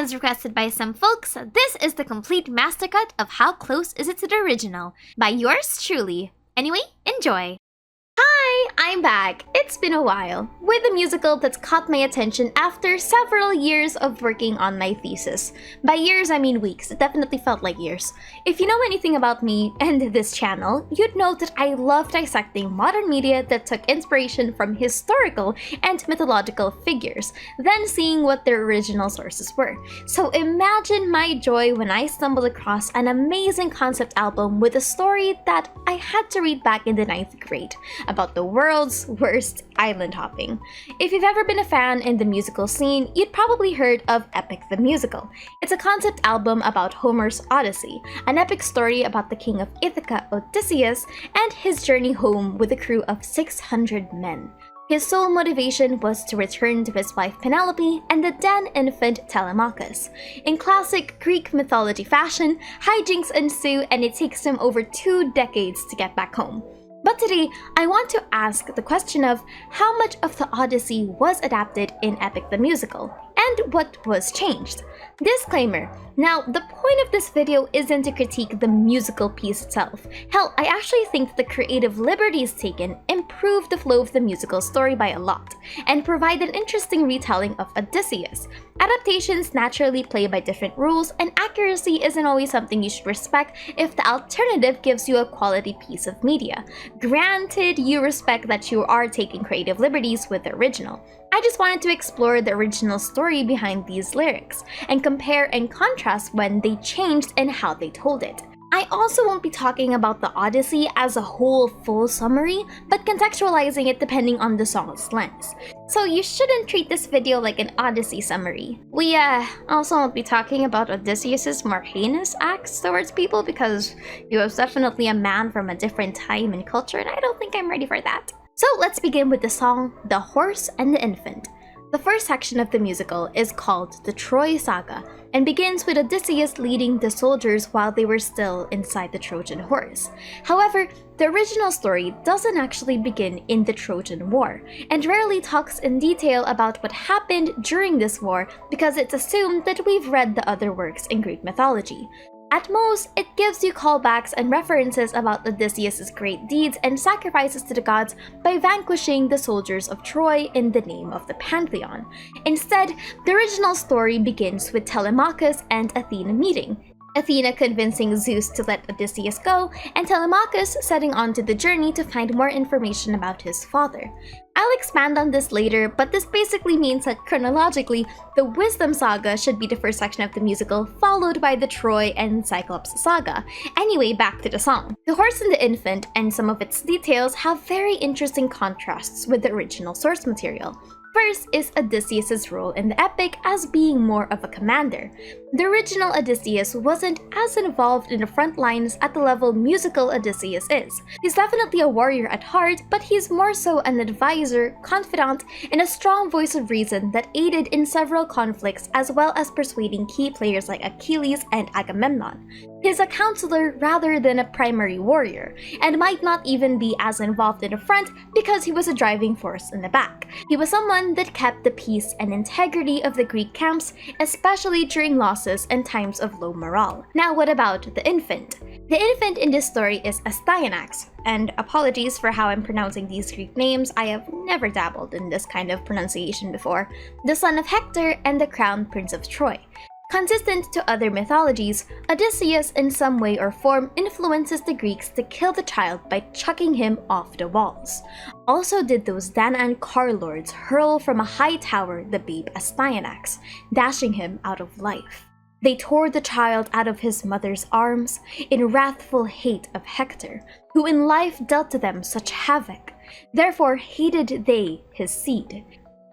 as requested by some folks, this is the complete Mastercut of How Close Is It to the Original by yours truly. Anyway, enjoy! Hi, I'm back. It's been a while, with a musical that's caught my attention after several years of working on my thesis. By years, I mean weeks. It definitely felt like years. If you know anything about me and this channel, you'd know that I love dissecting modern media that took inspiration from historical and mythological figures, then seeing what their original sources were. So imagine my joy when I stumbled across an amazing concept album with a story that I had to read back in the 9th grade, about the world's worst island hopping. If you've ever been a fan in the musical scene, you'd probably heard of Epic the Musical. It's a concept album about Homer's Odyssey, an epic story about the king of Ithaca, Odysseus, and his journey home with a crew of 600 men. His sole motivation was to return to his wife Penelope and the then infant Telemachus. In classic Greek mythology fashion, hijinks ensue and it takes him over 2 decades to get back home. But today, I want to ask the question of how much of the Odyssey was adapted in Epic the Musical, and what was changed. Disclaimer: now, the point of this video isn't to critique the musical piece itself. Hell, I actually think the creative liberties taken improved the flow of the musical story by a lot, and provide an interesting retelling of Odysseus. Adaptations naturally play by different rules, and accuracy isn't always something you should respect if the alternative gives you a quality piece of media. Granted, you respect that you are taking creative liberties with the original. I just wanted to explore the original story behind these lyrics, and compare and contrast when they changed and how they told it. I also won't be talking about the Odyssey as a whole full summary, but contextualizing it depending on the song's length. So you shouldn't treat this video like an Odyssey summary. We also won't be talking about Odysseus's more heinous acts towards people because he was definitely a man from a different time and culture, and I don't think I'm ready for that. So let's begin with the song The Horse and the Infant. The first section of the musical is called the Troy Saga and begins with Odysseus leading the soldiers while they were still inside the Trojan horse. However, the original story doesn't actually begin in the Trojan War, and rarely talks in detail about what happened during this war because it's assumed that we've read the other works in Greek mythology. At most, it gives you callbacks and references about Odysseus' great deeds and sacrifices to the gods by vanquishing the soldiers of Troy in the name of the Pantheon. Instead, the original story begins with Telemachus and Athena meeting, Athena convincing Zeus to let Odysseus go, and Telemachus setting on to the journey to find more information about his father. I'll expand on this later, but this basically means that chronologically, the Wisdom Saga should be the first section of the musical, followed by the Troy and Cyclops Saga. Anyway, back to the song. The Horse and the Infant and some of its details have very interesting contrasts with the original source material. First is Odysseus' role in the epic as being more of a commander. The original Odysseus wasn't as involved in the front lines at the level musical Odysseus is. He's definitely a warrior at heart, but he's more so an advisor, confidant, and a strong voice of reason that aided in several conflicts as well as persuading key players like Achilles and Agamemnon. He's a counselor rather than a primary warrior, and might not even be as involved in the front because he was a driving force in the back. He was someone that kept the peace and integrity of the Greek camps, especially during losses and times of low morale. Now what about the infant? The infant in this story is Astyanax, and apologies for how I'm pronouncing these Greek names, I have never dabbled in this kind of pronunciation before, the son of Hector and the crown prince of Troy. Consistent to other mythologies, Odysseus in some way or form influences the Greeks to kill the child by chucking him off the walls. Also did those Danaan car lords hurl from a high tower the babe Astyanax, dashing him out of life. They tore the child out of his mother's arms in wrathful hate of Hector, who in life dealt to them such havoc. Therefore hated they his seed,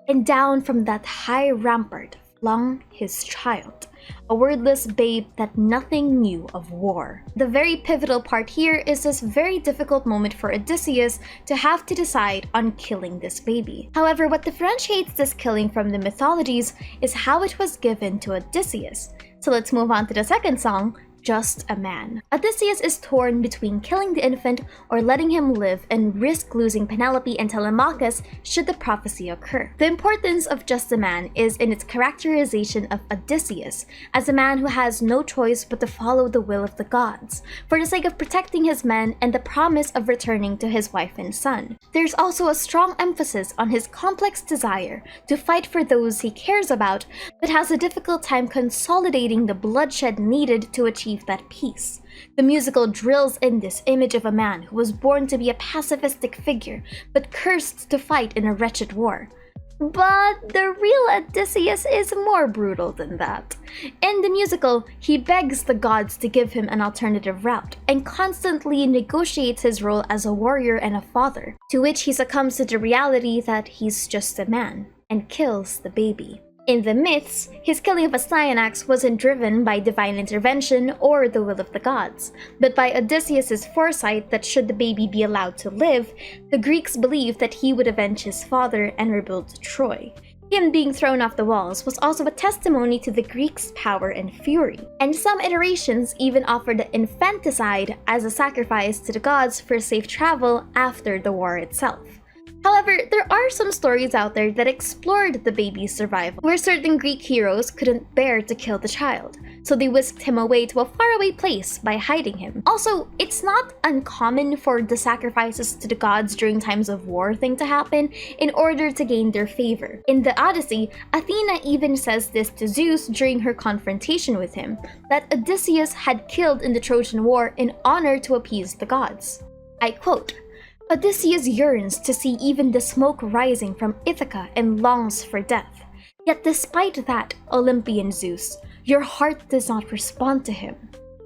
and down from that high rampart flung his child, a wordless babe that nothing knew of war. The very pivotal part here is this very difficult moment for Odysseus to have to decide on killing this baby. However, what differentiates this killing from the mythologies is how it was given to Odysseus. So let's move on to the second song, just a man. Odysseus is torn between killing the infant or letting him live and risk losing Penelope and Telemachus should the prophecy occur. The importance of just a man is in its characterization of Odysseus as a man who has no choice but to follow the will of the gods, for the sake of protecting his men and the promise of returning to his wife and son. There's also a strong emphasis on his complex desire to fight for those he cares about, but has a difficult time consolidating the bloodshed needed to achieve that peace. The musical drills in this image of a man who was born to be a pacifistic figure, but cursed to fight in a wretched war. But the real Odysseus is more brutal than that. In the musical, he begs the gods to give him an alternative route, and constantly negotiates his role as a warrior and a father, to which he succumbs to the reality that he's just a man, and kills the baby. In the myths, his killing of Astyanax wasn't driven by divine intervention or the will of the gods, but by Odysseus' foresight that should the baby be allowed to live, the Greeks believed that he would avenge his father and rebuild Troy. Him being thrown off the walls was also a testimony to the Greeks' power and fury, and some iterations even offered the infanticide as a sacrifice to the gods for safe travel after the war itself. However, there are some stories out there that explored the baby's survival, where certain Greek heroes couldn't bear to kill the child, so they whisked him away to a faraway place by hiding him. Also, it's not uncommon for the sacrifices to the gods during times of war thing to happen in order to gain their favor. In the Odyssey, Athena even says this to Zeus during her confrontation with him, that Odysseus had killed in the Trojan War in honor to appease the gods. I quote, "Odysseus yearns to see even the smoke rising from Ithaca and longs for death. Yet despite that, Olympian Zeus, your heart does not respond to him.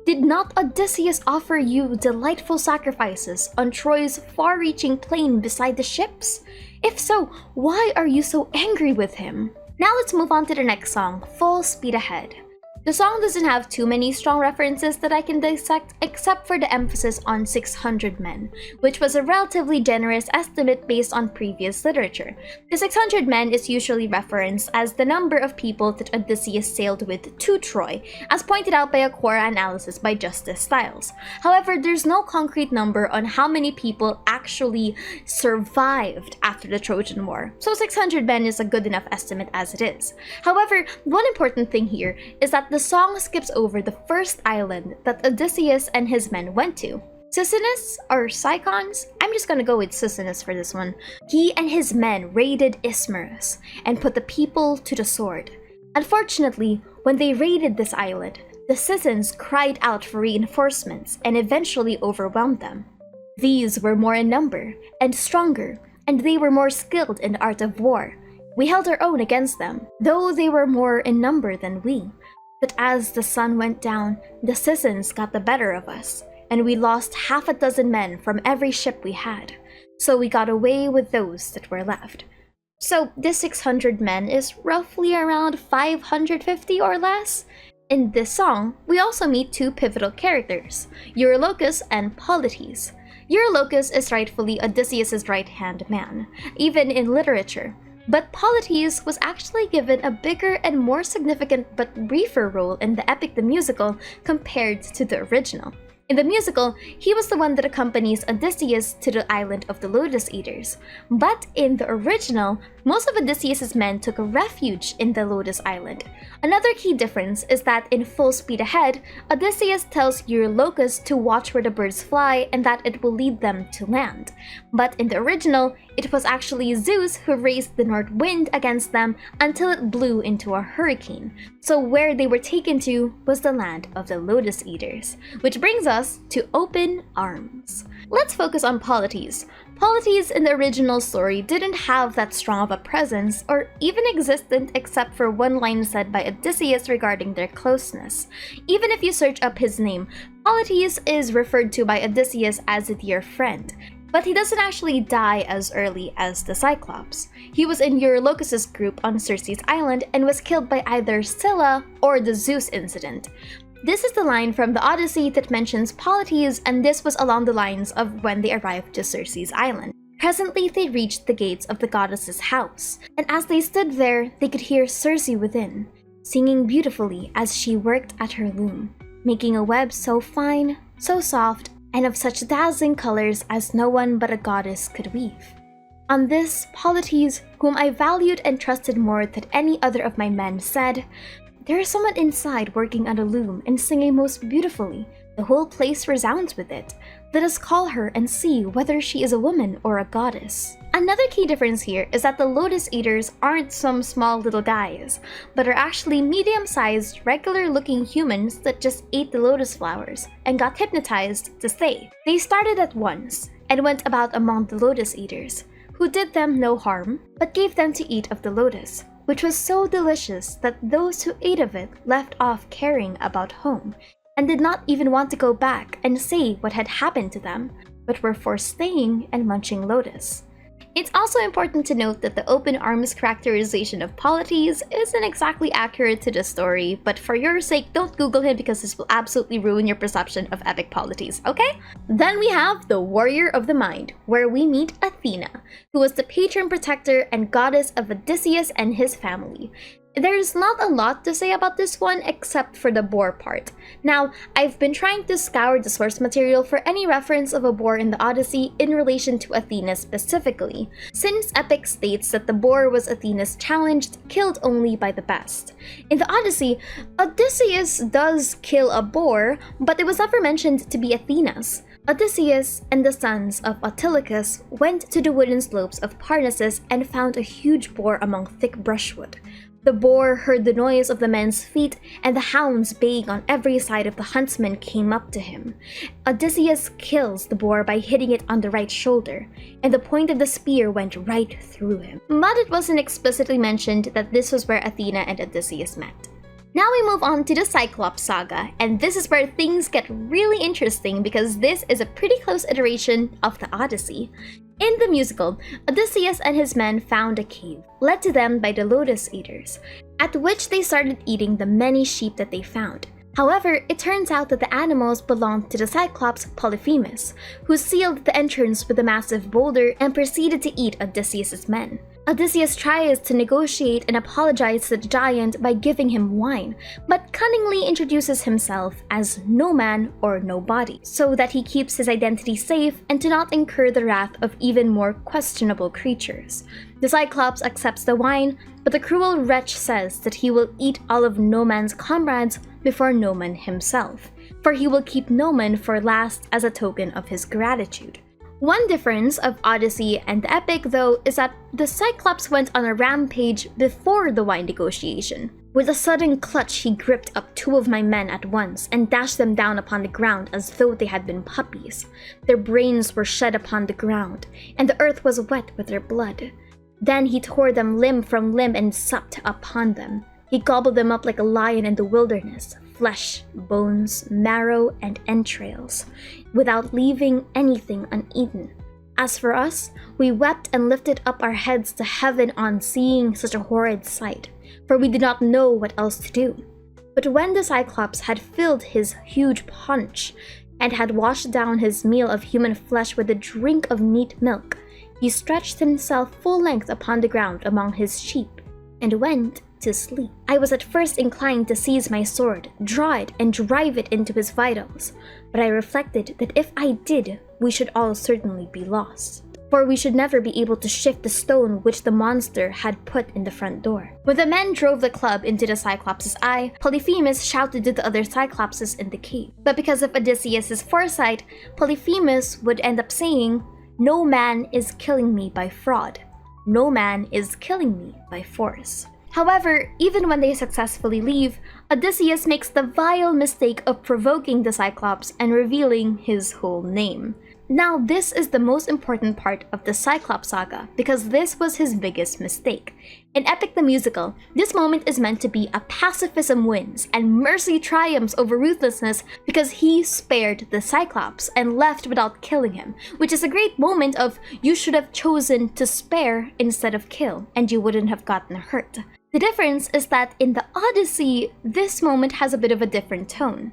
Did not Odysseus offer you delightful sacrifices on Troy's far-reaching plain beside the ships? If so, why are you so angry with him?" Now let's move on to the next song, Full Speed Ahead. The song doesn't have too many strong references that I can dissect except for the emphasis on 600 men, which was a relatively generous estimate based on previous literature. The 600 men is usually referenced as the number of people that Odysseus sailed with to Troy, as pointed out by a Quora analysis by Justice Styles. However, there's no concrete number on how many people actually survived after the Trojan War, so 600 men is a good enough estimate as it is. However, one important thing here is that the song skips over the first island that Odysseus and his men went to. Cyclops or Cyclops, I'm just gonna go with Cyclops for this one. He and his men raided Ismarus and put the people to the sword. Unfortunately, when they raided this island, the citizens cried out for reinforcements and eventually overwhelmed them. These were more in number and stronger, and they were more skilled in the art of war. We held our own against them, though they were more in number than we. But as the sun went down, the citizens got the better of us, and we lost half a dozen men from every ship we had, so we got away with those that were left. So this 600 men is roughly around 550 or less. In this song, we also meet two pivotal characters, Eurylochus and Polites. Eurylochus is rightfully Odysseus' right-hand man, even in literature. But Polites was actually given a bigger and more significant but briefer role in the epic The Musical compared to the original. In the musical, he was the one that accompanies Odysseus to the island of the Lotus Eaters. But in the original, most of Odysseus' men took refuge in the Lotus Island. Another key difference is that in Full Speed Ahead, Odysseus tells Eurylochus to watch where the birds fly and that it will lead them to land. But in the original, it was actually Zeus who raised the north wind against them until it blew into a hurricane. So where they were taken to was the land of the Lotus Eaters, which brings us to Open Arms. Let's focus on Polites. Polites in the original story didn't have that strong of a presence or even existent except for one line said by Odysseus regarding their closeness. Even if you search up his name, Polites is referred to by Odysseus as a dear friend. But he doesn't actually die as early as the Cyclops. He was in Eurylochus' group on Circe's island and was killed by either Scylla or the Zeus incident. This is the line from the Odyssey that mentions Polites, and this was along the lines of when they arrived to Circe's island. Presently, they reached the gates of the goddess's house, and as they stood there, they could hear Circe within, singing beautifully as she worked at her loom. making a web so fine, so soft, and of such dazzling colors as no one but a goddess could weave. On this, Polites, whom I valued and trusted more than any other of my men, said, "There is someone inside working on a loom and singing most beautifully. The whole place resounds with it. Let us call her and see whether she is a woman or a goddess." Another key difference here is that the Lotus Eaters aren't some small little guys, but are actually medium-sized, regular-looking humans that just ate the lotus flowers and got hypnotized to stay. They started at once and went about among the Lotus Eaters, who did them no harm, but gave them to eat of the lotus, which was so delicious that those who ate of it left off caring about home, and did not even want to go back and say what had happened to them, but were for staying and munching lotus. It's also important to note that the open arms characterization of Polites isn't exactly accurate to the story, but for your sake, don't Google him because this will absolutely ruin your perception of epic Polites, okay? Then we have the Warrior of the Mind, where we meet Athena, who was the patron protector and goddess of Odysseus and his family. There's not a lot to say about this one except for the boar part. Now, I've been trying to scour the source material for any reference of a boar in the Odyssey in relation to Athena specifically, since Epic states that the boar was Athena's challenged, killed only by the best. In the Odyssey, Odysseus does kill a boar, but it was never mentioned to be Athena's. Odysseus and the sons of Autolycus went to the wooded slopes of Parnassus and found a huge boar among thick brushwood. The boar heard the noise of the men's feet, and the hounds baying on every side of the huntsman came up to him. Odysseus kills the boar by hitting it on the right shoulder, and the point of the spear went right through him. But it wasn't explicitly mentioned that this was where Athena and Odysseus met. Now we move on to the Cyclops Saga, and this is where things get really interesting because this is a pretty close iteration of the Odyssey. In the musical, Odysseus and his men found a cave, led to them by the Lotus Eaters, at which they started eating the many sheep that they found. However, it turns out that the animals belonged to the Cyclops Polyphemus, who sealed the entrance with a massive boulder and proceeded to eat Odysseus' men. Odysseus tries to negotiate and apologize to the giant by giving him wine, but cunningly introduces himself as no man or nobody, so that he keeps his identity safe and to not incur the wrath of even more questionable creatures. The Cyclops accepts the wine, but the cruel wretch says that he will eat all of Noman's comrades before Noman himself, for he will keep Noman for last as a token of his gratitude. One difference of Odyssey and the Epic, though, is that the Cyclops went on a rampage before the wine negotiation. With a sudden clutch, he gripped up 2 of my men at once and dashed them down upon the ground as though they had been puppies. Their brains were shed upon the ground, and the earth was wet with their blood. Then he tore them limb from limb and supped upon them. He gobbled them up like a lion in the wilderness, flesh, bones, marrow, and entrails, without leaving anything uneaten. As for us, we wept and lifted up our heads to heaven on seeing such a horrid sight, for we did not know what else to do. But when the Cyclops had filled his huge paunch, and had washed down his meal of human flesh with a drink of neat milk, he stretched himself full length upon the ground among his sheep, and went to sleep. I was at first inclined to seize my sword, draw it, and drive it into his vitals, but I reflected that if I did, we should all certainly be lost, for we should never be able to shift the stone which the monster had put in the front door. When the men drove the club into the Cyclops' eye, Polyphemus shouted to the other Cyclopses in the cave. But because of Odysseus' foresight, Polyphemus would end up saying, "No man is killing me by fraud. No man is killing me by force." However, even when they successfully leave, Odysseus makes the vile mistake of provoking the Cyclops and revealing his whole name. Now, this is the most important part of the Cyclops Saga because this was his biggest mistake. In Epic the Musical, this moment is meant to be a pacifism wins and mercy triumphs over ruthlessness because he spared the Cyclops and left without killing him, which is a great moment of you should have chosen to spare instead of kill and you wouldn't have gotten hurt. The difference is that in the Odyssey, this moment has a bit of a different tone.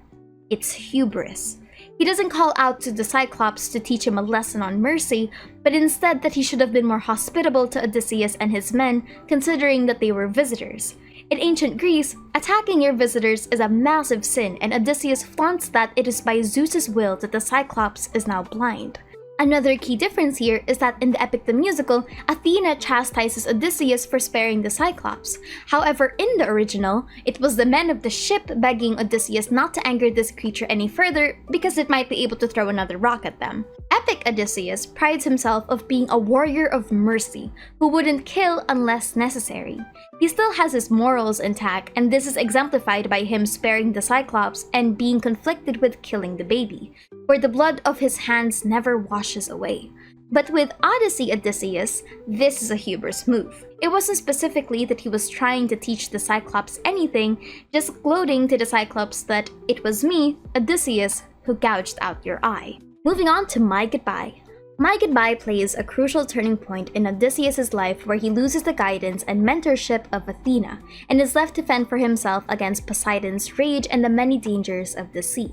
It's hubris. He doesn't call out to the Cyclops to teach him a lesson on mercy, but instead that he should have been more hospitable to Odysseus and his men, considering that they were visitors. In ancient Greece, attacking your visitors is a massive sin, and Odysseus flaunts that it is by Zeus's will that the Cyclops is now blind. Another key difference here is that in the epic The Musical, Athena chastises Odysseus for sparing the Cyclops. However, in the original, it was the men of the ship begging Odysseus not to anger this creature any further because it might be able to throw another rock at them. Epic Odysseus prides himself of being a warrior of mercy, who wouldn't kill unless necessary. He still has his morals intact, and this is exemplified by him sparing the Cyclops and being conflicted with killing the baby, where the blood of his hands never washes away. But with Odyssey Odysseus, this is a hubris move. It wasn't specifically that he was trying to teach the Cyclops anything, just gloating to the Cyclops that it was me, Odysseus, who gouged out your eye. Moving on to My Goodbye. My Goodbye plays a crucial turning point in Odysseus' life where he loses the guidance and mentorship of Athena and is left to fend for himself against Poseidon's rage and the many dangers of the sea.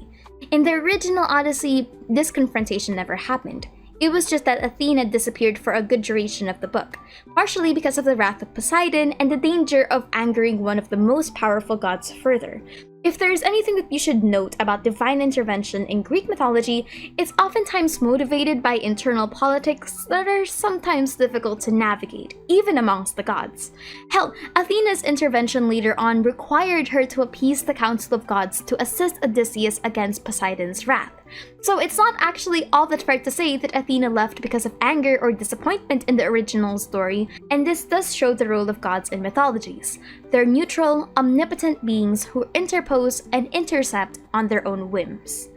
In the original Odyssey, this confrontation never happened. It was just that Athena disappeared for a good duration of the book, partially because of the wrath of Poseidon and the danger of angering one of the most powerful gods further. If there is anything that you should note about divine intervention in Greek mythology, it's oftentimes motivated by internal politics that are sometimes difficult to navigate, even amongst the gods. Hell, Athena's intervention later on required her to appease the Council of Gods to assist Odysseus against Poseidon's wrath. So it's not actually all that fair to say that Athena left because of anger or disappointment in the original story, and this does show the role of gods in mythologies. They're neutral, omnipotent beings who interpose and intercept on their own whims.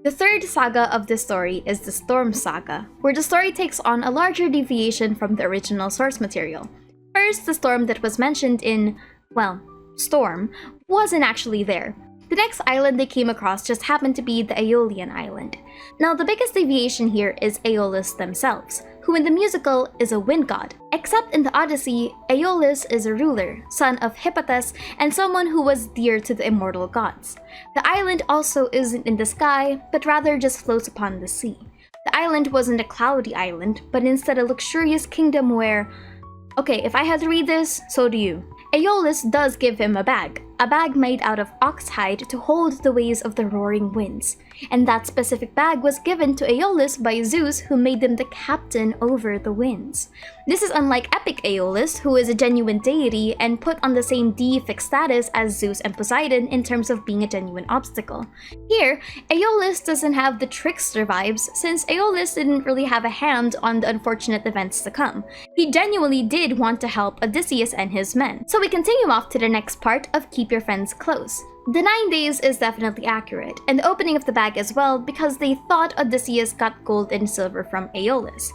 The third saga of this story is the Storm Saga, where the story takes on a larger deviation from the original source material. First, the storm that was mentioned in, well, Storm, wasn't actually there. The next island they came across just happened to be the Aeolian island. Now, the biggest deviation here is Aeolus themselves, who in the musical is a wind god. Except in the Odyssey, Aeolus is a ruler, son of Hippotas, and someone who was dear to the immortal gods. The island also isn't in the sky, but rather just floats upon the sea. The island wasn't a cloudy island, but instead a luxurious kingdom where... Okay, if I had to read this, so do you. Aeolus does give him a bag made out of ox hide to hold the waves of the roaring winds. And that specific bag was given to Aeolus by Zeus, who made him the captain over the winds. This is unlike epic Aeolus, who is a genuine deity and put on the same deific status as Zeus and Poseidon in terms of being a genuine obstacle. Here, Aeolus doesn't have the trickster vibes since Aeolus didn't really have a hand on the unfortunate events to come. He genuinely did want to help Odysseus and his men. So we continue off to the next part of Keep Your Friends Close. The 9 days is definitely accurate, and the opening of the bag as well because they thought Odysseus got gold and silver from Aeolus.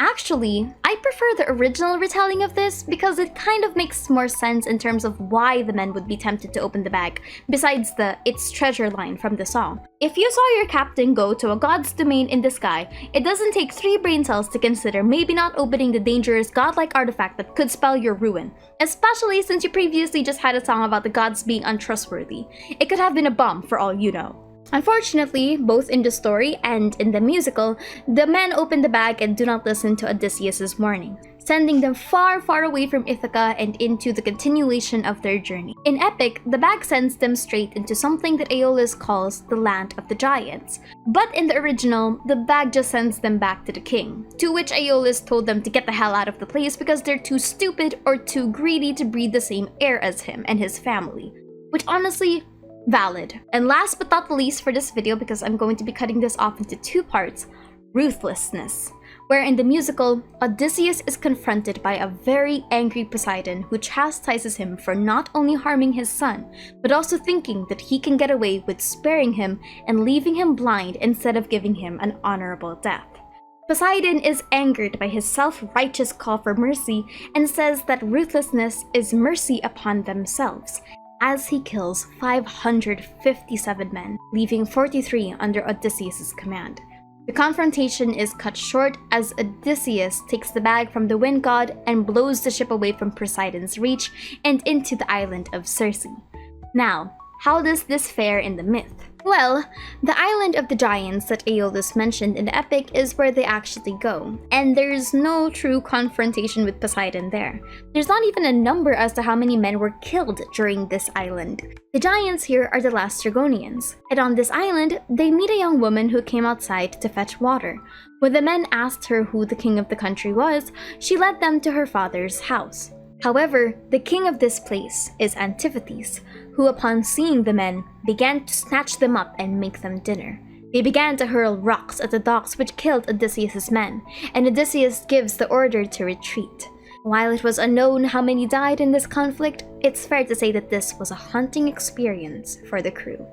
Actually, I prefer the original retelling of this because it kind of makes more sense in terms of why the men would be tempted to open the bag, besides the "it's treasure" line from the song. If you saw your captain go to a god's domain in the sky, it doesn't take 3 brain cells to consider maybe not opening the dangerous godlike artifact that could spell your ruin, especially since you previously just had a song about the gods being untrustworthy. It could have been a bomb for all you know. Unfortunately, both in the story and in the musical, the men open the bag and do not listen to Odysseus' warning, sending them far, far away from Ithaca and into the continuation of their journey. In Epic, the bag sends them straight into something that Aeolus calls the Land of the Giants. But in the original, the bag just sends them back to the king, to which Aeolus told them to get the hell out of the place because they're too stupid or too greedy to breathe the same air as him and his family. Which honestly, valid. And last but not the least for this video, because I'm going to be cutting this off into 2 parts, Ruthlessness, where in the musical, Odysseus is confronted by a very angry Poseidon who chastises him for not only harming his son, but also thinking that he can get away with sparing him and leaving him blind instead of giving him an honorable death. Poseidon is angered by his self-righteous call for mercy and says that ruthlessness is mercy upon themselves, as he kills 557 men, leaving 43 under Odysseus' command. The confrontation is cut short as Odysseus takes the bag from the wind god and blows the ship away from Poseidon's reach and into the island of Circe. Now, how does this fare in the myth? Well, the island of the giants that Aeolus mentioned in the epic is where they actually go, and there's no true confrontation with Poseidon there. There's not even a number as to how many men were killed during this island. The giants here are the Laestrygonians, and on this island, they meet a young woman who came outside to fetch water. When the men asked her who the king of the country was, she led them to her father's house. However, the king of this place is Antiphates, who upon seeing the men, began to snatch them up and make them dinner. They began to hurl rocks at the docks which killed Odysseus' men, and Odysseus gives the order to retreat. While it was unknown how many died in this conflict, it's fair to say that this was a haunting experience for the crew.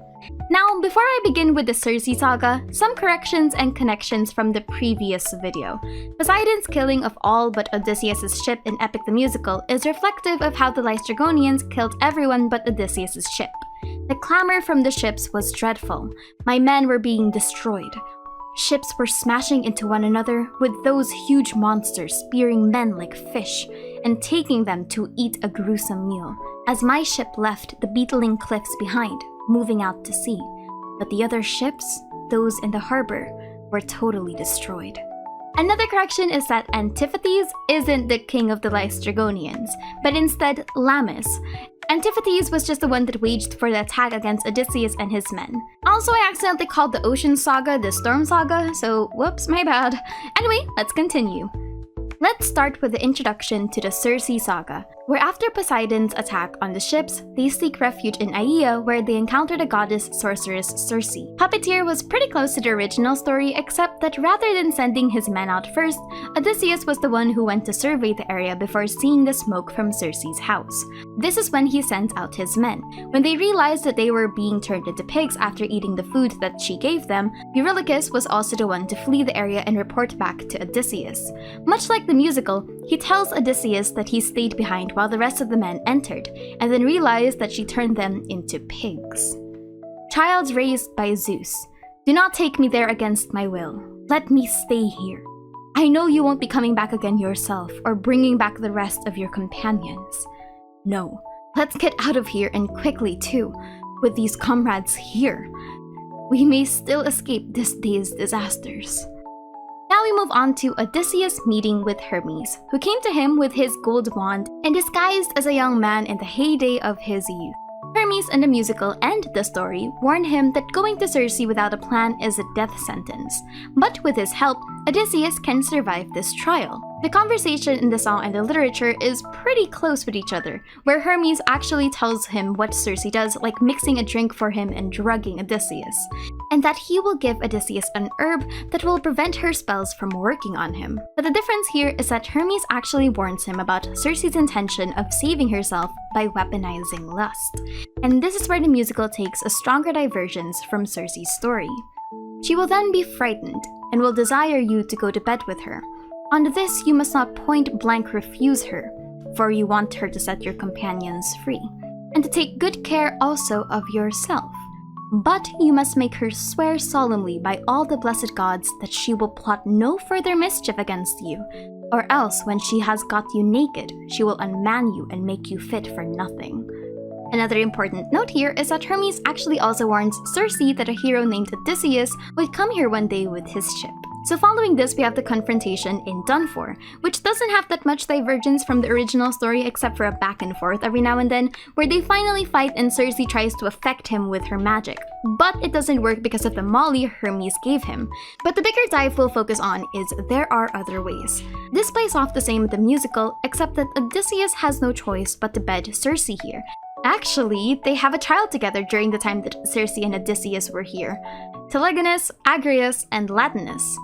Now, before I begin with the Circe Saga, some corrections and connections from the previous video. Poseidon's killing of all but Odysseus' ship in Epic the Musical is reflective of how the Laestrygonians killed everyone but Odysseus' ship. The clamor from the ships was dreadful. My men were being destroyed. Ships were smashing into one another, with those huge monsters spearing men like fish and taking them to eat a gruesome meal, as my ship left the beetling cliffs behind, moving out to sea. But the other ships, those in the harbor, were totally destroyed. Another correction is that Antiphates isn't the king of the Laestrygonians, but instead Lamis. Antiphates was just the one that waged for the attack against Odysseus and his men. Also, I accidentally called the Ocean Saga the Storm Saga, so whoops, my bad. Anyway, let's continue. Let's start with the introduction to the Circe Saga, where after Poseidon's attack on the ships, they seek refuge in Aea, where they encounter the goddess sorceress Circe. Puppeteer was pretty close to the original story, except that rather than sending his men out first, Odysseus was the one who went to survey the area before seeing the smoke from Circe's house. This is when he sent out his men. When they realized that they were being turned into pigs after eating the food that she gave them, Eurylochus was also the one to flee the area and report back to Odysseus. Much like the musical, he tells Odysseus that he stayed behind while the rest of the men entered, and then realized that she turned them into pigs. Child raised by Zeus, do not take me there against my will. Let me stay here. I know you won't be coming back again yourself, or bringing back the rest of your companions. No, let's get out of here, and quickly too, with these comrades here. We may still escape this day's disasters. Now we move on to Odysseus meeting with Hermes, who came to him with his gold wand and disguised as a young man in the heyday of his youth. Hermes in the musical and the story warned him that going to Circe without a plan is a death sentence, but with his help, Odysseus can survive this trial. The conversation in the song and the literature is pretty close with each other, where Hermes actually tells him what Circe does, like mixing a drink for him and drugging Odysseus, and that he will give Odysseus an herb that will prevent her spells from working on him. But the difference here is that Hermes actually warns him about Circe's intention of saving herself by weaponizing lust. And this is where the musical takes a stronger divergence from Circe's story. She will then be frightened and will desire you to go to bed with her. On this, you must not point-blank refuse her, for you want her to set your companions free, and to take good care also of yourself. But you must make her swear solemnly by all the blessed gods that she will plot no further mischief against you, or else when she has got you naked, she will unman you and make you fit for nothing. Another important note here is that Hermes actually also warns Circe that a hero named Odysseus would come here one day with his ship. So following this, we have the confrontation in Done For, which doesn't have that much divergence from the original story except for a back and forth every now and then, where they finally fight and Circe tries to affect him with her magic. But it doesn't work because of the molly Hermes gave him. But the bigger dive we'll focus on is There Are Other Ways. This plays off the same with the musical, except that Odysseus has no choice but to bed Circe here. Actually, they have a child together during the time that Circe and Odysseus were here. Telegonus, Agrius, and Latinus.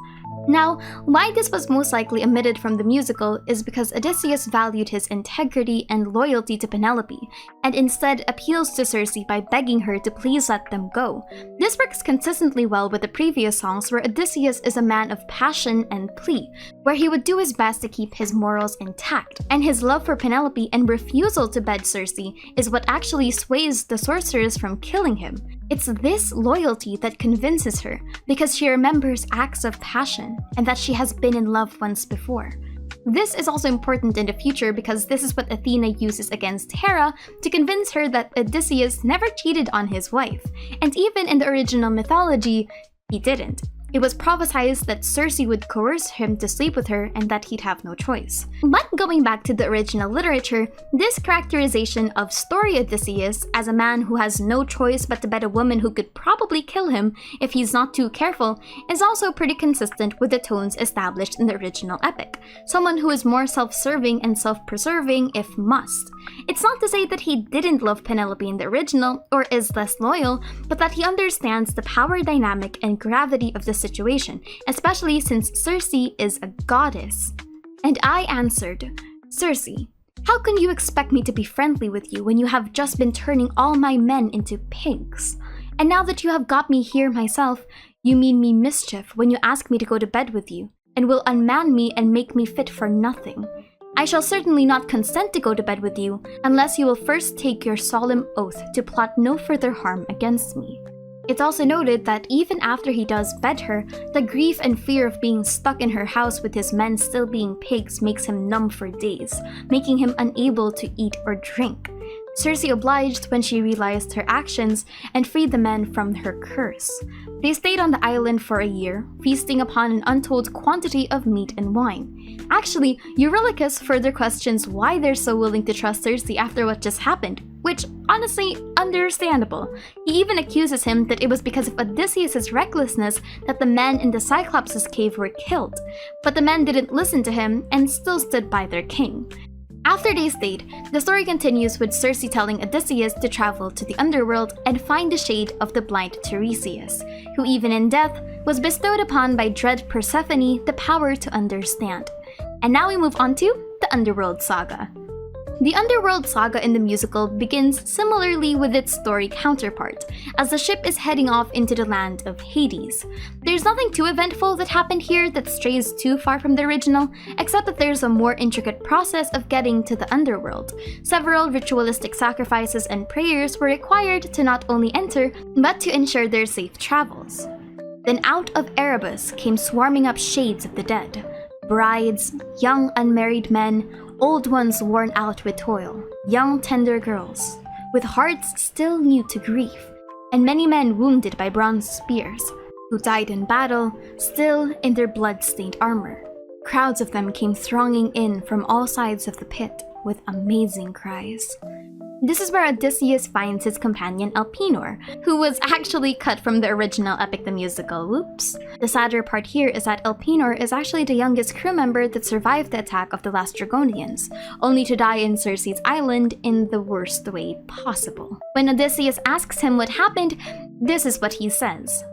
Now, why this was most likely omitted from the musical is because Odysseus valued his integrity and loyalty to Penelope, and instead appeals to Circe by begging her to please let them go. This works consistently well with the previous songs, where Odysseus is a man of passion and plea, where he would do his best to keep his morals intact, and his love for Penelope and refusal to bed Circe is what actually sways the sorceress from killing him. It's this loyalty that convinces her, because she remembers acts of passion, and that she has been in love once before. This is also important in the future because this is what Athena uses against Hera to convince her that Odysseus never cheated on his wife, and even in the original mythology, he didn't. It was prophesied that Circe would coerce him to sleep with her and that he'd have no choice. But going back to the original literature, this characterization of story Odysseus as a man who has no choice but to bed a woman who could probably kill him if he's not too careful is also pretty consistent with the tones established in the original epic. Someone who is more self-serving and self-preserving if must. It's not to say that he didn't love Penelope in the original or is less loyal, but that he understands the power dynamic and gravity of the situation, especially since Circe is a goddess. And I answered, Circe, how can you expect me to be friendly with you when you have just been turning all my men into pigs? And now that you have got me here myself, you mean me mischief when you ask me to go to bed with you, and will unman me and make me fit for nothing. I shall certainly not consent to go to bed with you, unless you will first take your solemn oath to plot no further harm against me. It's also noted that even after he does bed her, the grief and fear of being stuck in her house with his men still being pigs makes him numb for days, making him unable to eat or drink. Circe obliged when she realized her actions and freed the men from her curse. They stayed on the island for a year, feasting upon an untold quantity of meat and wine. Actually, Eurylochus further questions why they're so willing to trust Circe after what just happened, which, honestly, understandable. He even accuses him that it was because of Odysseus' recklessness that the men in the Cyclops' cave were killed, but the men didn't listen to him and still stood by their king. After they stayed, the story continues with Circe telling Odysseus to travel to the underworld and find the shade of the blind Tiresias, who even in death was bestowed upon by dread Persephone the power to understand. And now we move on to the Underworld Saga. The Underworld Saga in the musical begins similarly with its story counterpart, as the ship is heading off into the land of Hades. There's nothing too eventful that happened here that strays too far from the original, except that there's a more intricate process of getting to the underworld. Several ritualistic sacrifices and prayers were required to not only enter, but to ensure their safe travels. Then out of Erebus came swarming up shades of the dead. Brides, young unmarried men, old ones worn out with toil, young tender girls, with hearts still new to grief, and many men wounded by bronze spears, who died in battle, still in their blood-stained armor. Crowds of them came thronging in from all sides of the pit, with amazing cries. This is where Odysseus finds his companion Elpenor, who was actually cut from the original epic the musical, whoops. The sadder part here is that Elpenor is actually the youngest crew member that survived the attack of the last Dragonians, only to die in Circe's island in the worst way possible. When Odysseus asks him what happened, this is what he says.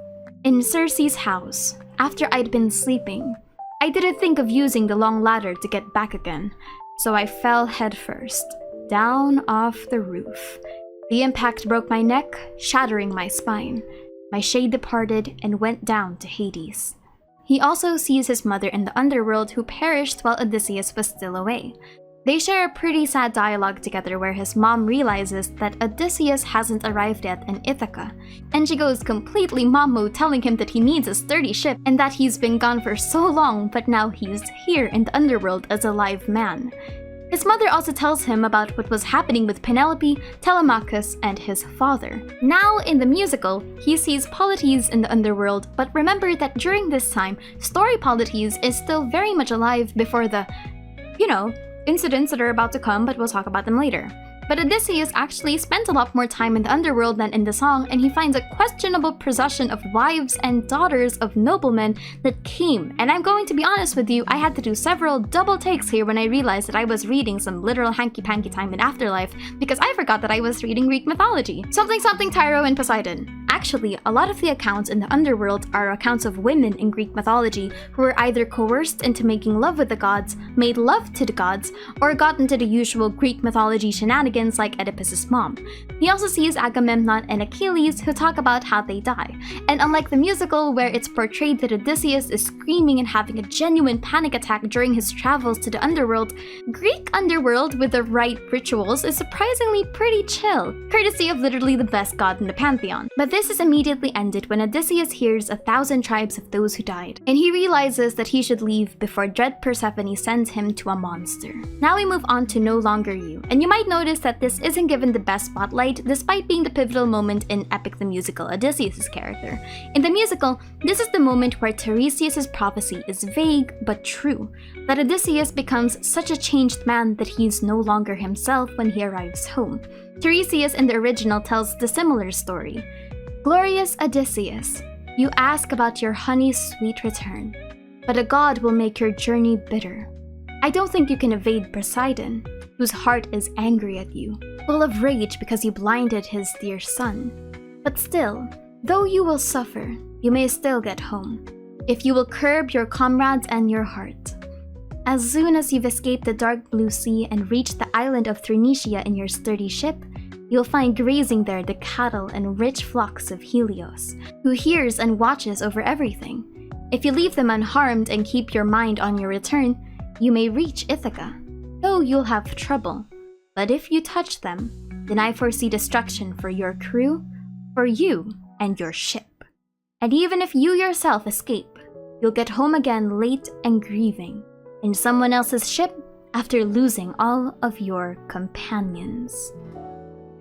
In Circe's house, after I'd been sleeping, I didn't think of using the long ladder to get back again, so I fell headfirst, down off the roof. The impact broke my neck, shattering my spine. My shade departed and went down to Hades. He also sees his mother in the underworld who perished while Odysseus was still away. They share a pretty sad dialogue together where his mom realizes that Odysseus hasn't arrived yet in Ithaca, and she goes completely mom mode telling him that he needs a sturdy ship and that he's been gone for so long but now he's here in the underworld as a live man. His mother also tells him about what was happening with Penelope, Telemachus, and his father. Now, in the musical, he sees Polites in the underworld, but remember that during this time, story Polites is still very much alive before the, incidents that are about to come, but we'll talk about them later. But Odysseus actually spent a lot more time in the underworld than in the song, and he finds a questionable procession of wives and daughters of noblemen that came. And I'm going to be honest with you, I had to do several double takes here when I realized that I was reading some literal hanky-panky time in Afterlife, because I forgot that I was reading Greek mythology. Something Tyro and Poseidon. Actually, a lot of the accounts in the underworld are accounts of women in Greek mythology who were either coerced into making love with the gods, made love to the gods, or got into the usual Greek mythology shenanigans like Oedipus's mom. He also sees Agamemnon and Achilles who talk about how they die. And unlike the musical where it's portrayed that Odysseus is screaming and having a genuine panic attack during his travels to the underworld, Greek underworld with the right rituals is surprisingly pretty chill, courtesy of literally the best god in the pantheon. But this This is immediately ended when Odysseus hears 1,000 tribes of those who died, and he realizes that he should leave before dread Persephone sends him to a monster. Now we move on to No Longer You, and you might notice that this isn't given the best spotlight despite being the pivotal moment in Epic the Musical Odysseus' character. In the musical, this is the moment where Tiresias' prophecy is vague but true, that Odysseus becomes such a changed man that he is no longer himself when he arrives home. Tiresias in the original tells the similar story. Glorious Odysseus, you ask about your honey's sweet return, but a god will make your journey bitter. I don't think you can evade Poseidon, whose heart is angry at you, full of rage because you blinded his dear son. But still, though you will suffer, you may still get home, if you will curb your comrades and your heart. As soon as you've escaped the dark blue sea and reached the island of Thrinacia in your sturdy ship, you'll find grazing there the cattle and rich flocks of Helios, who hears and watches over everything. If you leave them unharmed and keep your mind on your return, you may reach Ithaca, though you'll have trouble. But if you touch them, then I foresee destruction for your crew, for you, and your ship. And even if you yourself escape, you'll get home again late and grieving, in someone else's ship after losing all of your companions.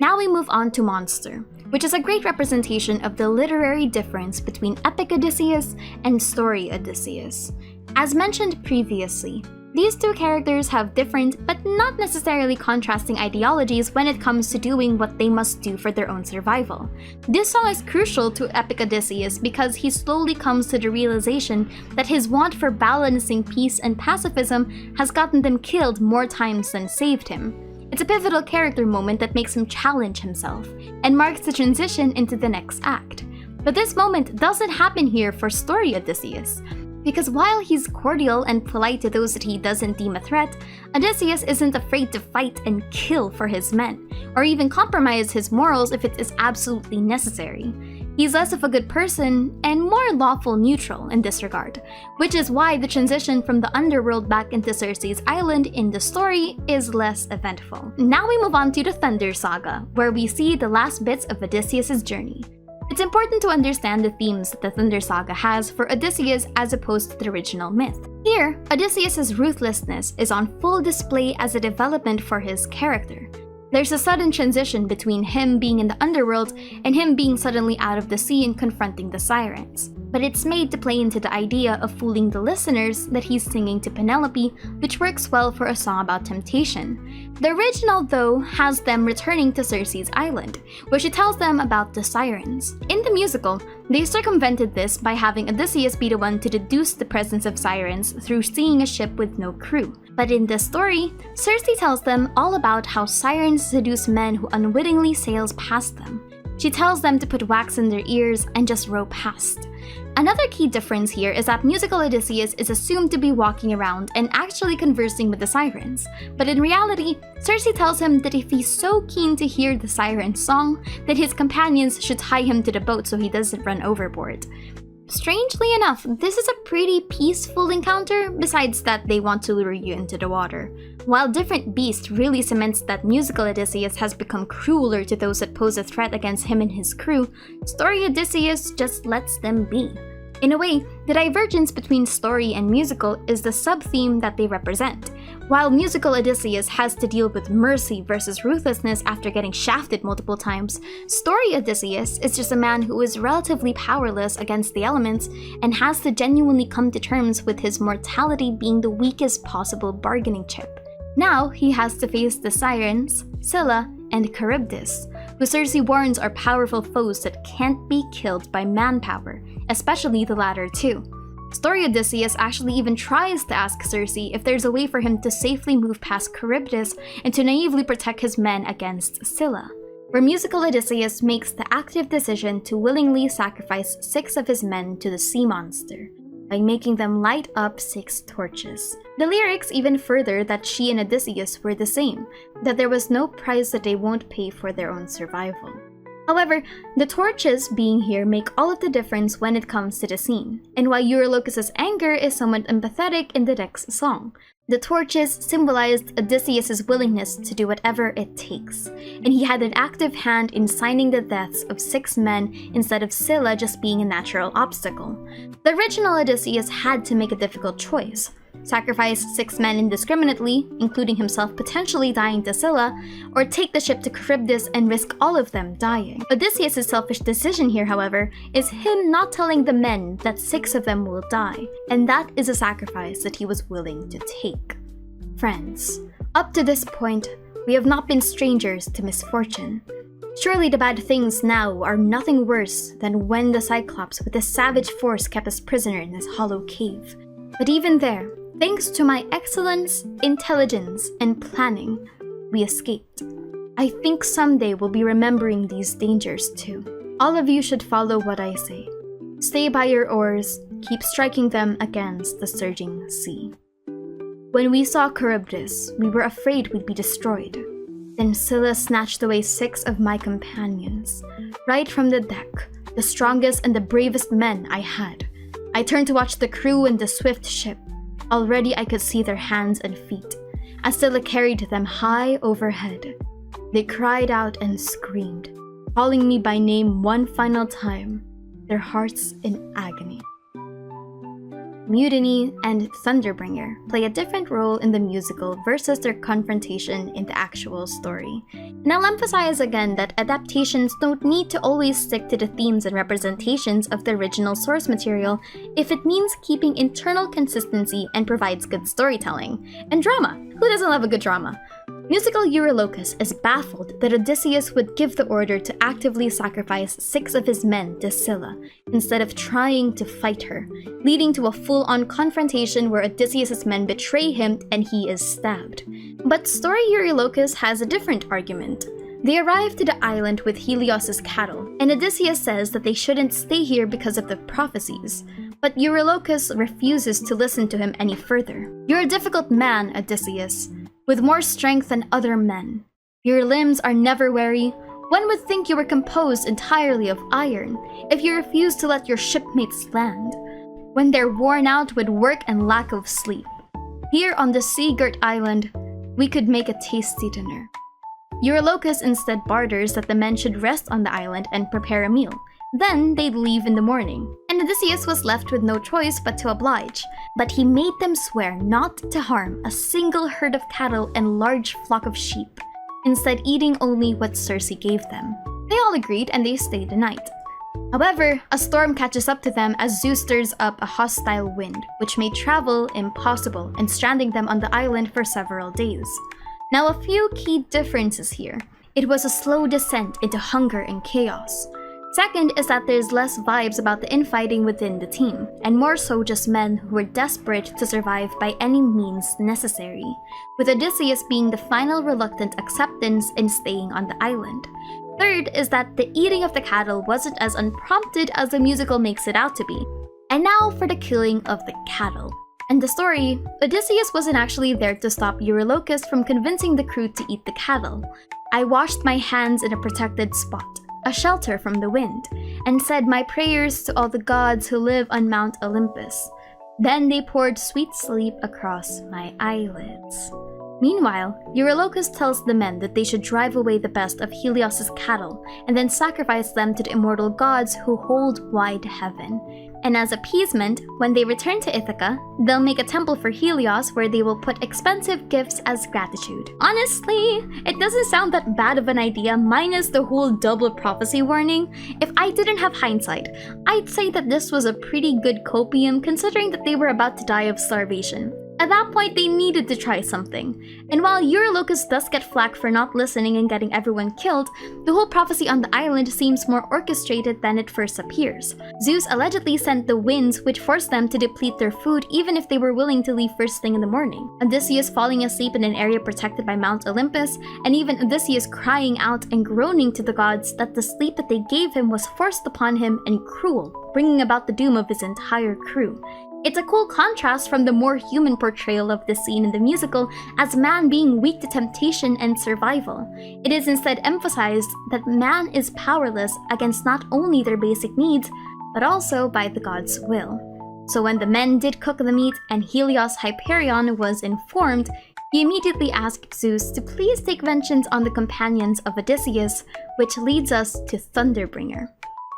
Now we move on to Monster, which is a great representation of the literary difference between Epic Odysseus and Story Odysseus. As mentioned previously, these two characters have different but not necessarily contrasting ideologies when it comes to doing what they must do for their own survival. This song is crucial to Epic Odysseus because he slowly comes to the realization that his want for balancing peace and pacifism has gotten them killed more times than saved him. It's a pivotal character moment that makes him challenge himself, and marks the transition into the next act. But this moment doesn't happen here for Story Odysseus, because while he's cordial and polite to those that he doesn't deem a threat, Odysseus isn't afraid to fight and kill for his men, or even compromise his morals if it is absolutely necessary. He's less of a good person and more lawful neutral in this regard, which is why the transition from the underworld back into Circe's island in the story is less eventful. Now we move on to the Thunder Saga, where we see the last bits of Odysseus' journey. It's important to understand the themes that the Thunder Saga has for Odysseus as opposed to the original myth. Here, Odysseus' ruthlessness is on full display as a development for his character. There's a sudden transition between him being in the underworld and him being suddenly out of the sea and confronting the sirens. But it's made to play into the idea of fooling the listeners that he's singing to Penelope, which works well for a song about temptation. The original, though, has them returning to Circe's island, where she tells them about the sirens. In the musical, they circumvented this by having Odysseus be the one to deduce the presence of sirens through seeing a ship with no crew. But in this story, Circe tells them all about how sirens seduce men who unwittingly sails past them. She tells them to put wax in their ears and just row past. Another key difference here is that musical Odysseus is assumed to be walking around and actually conversing with the sirens, but in reality, Circe tells him that if he's so keen to hear the siren song, that his companions should tie him to the boat so he doesn't run overboard. Strangely enough, this is a pretty peaceful encounter, besides that they want to lure you into the water. While Different Beast really cements that musical Odysseus has become crueler to those that pose a threat against him and his crew, Story Odysseus just lets them be. In a way, the divergence between story and musical is the sub-theme that they represent. While musical Odysseus has to deal with mercy versus ruthlessness after getting shafted multiple times, Story Odysseus is just a man who is relatively powerless against the elements and has to genuinely come to terms with his mortality being the weakest possible bargaining chip. Now he has to face the Sirens, Scylla, and Charybdis, who Circe warns are powerful foes that can't be killed by manpower, especially the latter two. Story Odysseus actually even tries to ask Circe if there's a way for him to safely move past Charybdis and to naively protect his men against Scylla, where musical Odysseus makes the active decision to willingly sacrifice 6 of his men to the sea monster, by making them light up 6 torches. The lyrics even further that she and Odysseus were the same, that there was no price that they won't pay for their own survival. However, the torches being here make all of the difference when it comes to the scene, and while Eurylochus' anger is somewhat empathetic in the next song, the torches symbolized Odysseus' willingness to do whatever it takes, and he had an active hand in signing the deaths of 6 men instead of Scylla just being a natural obstacle. The original Odysseus had to make a difficult choice. Sacrifice 6 men indiscriminately, including himself potentially dying to Scylla, or take the ship to Charybdis and risk all of them dying. Odysseus' selfish decision here, however, is him not telling the men that 6 of them will die, and that is a sacrifice that he was willing to take. Friends, up to this point, we have not been strangers to misfortune. Surely the bad things now are nothing worse than when the Cyclops with a savage force kept us prisoner in this hollow cave. But even there, thanks to my excellence, intelligence, and planning, we escaped. I think someday we'll be remembering these dangers too. All of you should follow what I say. Stay by your oars, keep striking them against the surging sea. When we saw Charybdis, we were afraid we'd be destroyed. Then Scylla snatched away 6 of my companions, right from the deck, the strongest and the bravest men I had. I turned to watch the crew and the swift ship. Already I could see their hands and feet, as Scylla carried them high overhead. They cried out and screamed, calling me by name one final time, their hearts in agony. Mutiny and Thunderbringer play a different role in the musical versus their confrontation in the actual story. And I'll emphasize again that adaptations don't need to always stick to the themes and representations of the original source material if it means keeping internal consistency and provides good storytelling. And drama! Who doesn't love a good drama? Musical Eurylochus is baffled that Odysseus would give the order to actively sacrifice 6 of his men to Scylla, instead of trying to fight her, leading to a full-on confrontation where Odysseus' men betray him and he is stabbed. But story Eurylochus has a different argument. They arrive to the island with Helios' cattle, and Odysseus says that they shouldn't stay here because of the prophecies. But Eurylochus refuses to listen to him any further. You're a difficult man, Odysseus, with more strength than other men. Your limbs are never weary. One would think you were composed entirely of iron if you refused to let your shipmates land, when they're worn out with work and lack of sleep. Here on the sea-girt island, we could make a tasty dinner. Eurylochus instead barters that the men should rest on the island and prepare a meal. Then they'd leave in the morning, and Odysseus was left with no choice but to oblige. But he made them swear not to harm a single herd of cattle and large flock of sheep, instead eating only what Circe gave them. They all agreed and they stayed the night. However, a storm catches up to them as Zeus stirs up a hostile wind, which made travel impossible and stranding them on the island for several days. Now, a few key differences here. It was a slow descent into hunger and chaos. Second is that there's less vibes about the infighting within the team, and more so just men who were desperate to survive by any means necessary, with Odysseus being the final reluctant acceptance in staying on the island. Third is that the eating of the cattle wasn't as unprompted as the musical makes it out to be. And now for the killing of the cattle. In the story, Odysseus wasn't actually there to stop Eurylochus from convincing the crew to eat the cattle. I washed my hands in a protected spot, a shelter from the wind, and said my prayers to all the gods who live on Mount Olympus. Then they poured sweet sleep across my eyelids. Meanwhile, Eurylochus tells the men that they should drive away the best of Helios' cattle and then sacrifice them to the immortal gods who hold wide heaven. And as appeasement, when they return to Ithaca, they'll make a temple for Helios where they will put expensive gifts as gratitude. Honestly, it doesn't sound that bad of an idea minus the whole double prophecy warning. If I didn't have hindsight, I'd say that this was a pretty good copium considering that they were about to die of starvation. At that point, they needed to try something. And while Eurylochus does get flack for not listening and getting everyone killed, the whole prophecy on the island seems more orchestrated than it first appears. Zeus allegedly sent the winds which forced them to deplete their food even if they were willing to leave first thing in the morning. Odysseus falling asleep in an area protected by Mount Olympus, and even Odysseus crying out and groaning to the gods that the sleep that they gave him was forced upon him and cruel, bringing about the doom of his entire crew. It's a cool contrast from the more human portrayal of the scene in the musical as man being weak to temptation and survival. It is instead emphasized that man is powerless against not only their basic needs, but also by the gods' will. So when the men did cook the meat and Helios Hyperion was informed, he immediately asked Zeus to please take vengeance on the companions of Odysseus, which leads us to Thunderbringer.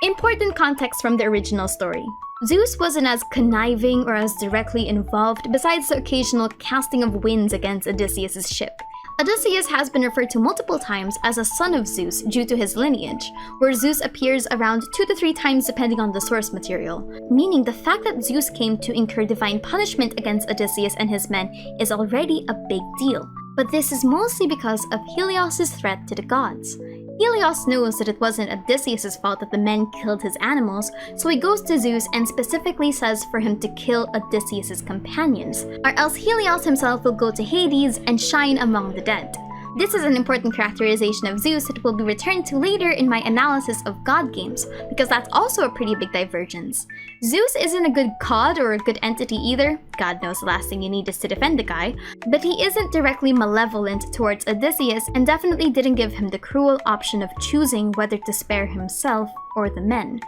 Important context from the original story. Zeus wasn't as conniving or as directly involved besides the occasional casting of winds against Odysseus' ship. Odysseus has been referred to multiple times as a son of Zeus due to his lineage, where Zeus appears around 2 to 3 times depending on the source material, meaning the fact that Zeus came to incur divine punishment against Odysseus and his men is already a big deal. But this is mostly because of Helios' threat to the gods. Helios knows that it wasn't Odysseus' fault that the men killed his animals, so he goes to Zeus and specifically says for him to kill Odysseus' companions, or else Helios himself will go to Hades and shine among the dead. This is an important characterization of Zeus that will be returned to later in my analysis of God Games, because that's also a pretty big divergence. Zeus isn't a good god or a good entity either, God knows the last thing you need is to defend the guy, but he isn't directly malevolent towards Odysseus and definitely didn't give him the cruel option of choosing whether to spare himself or the men.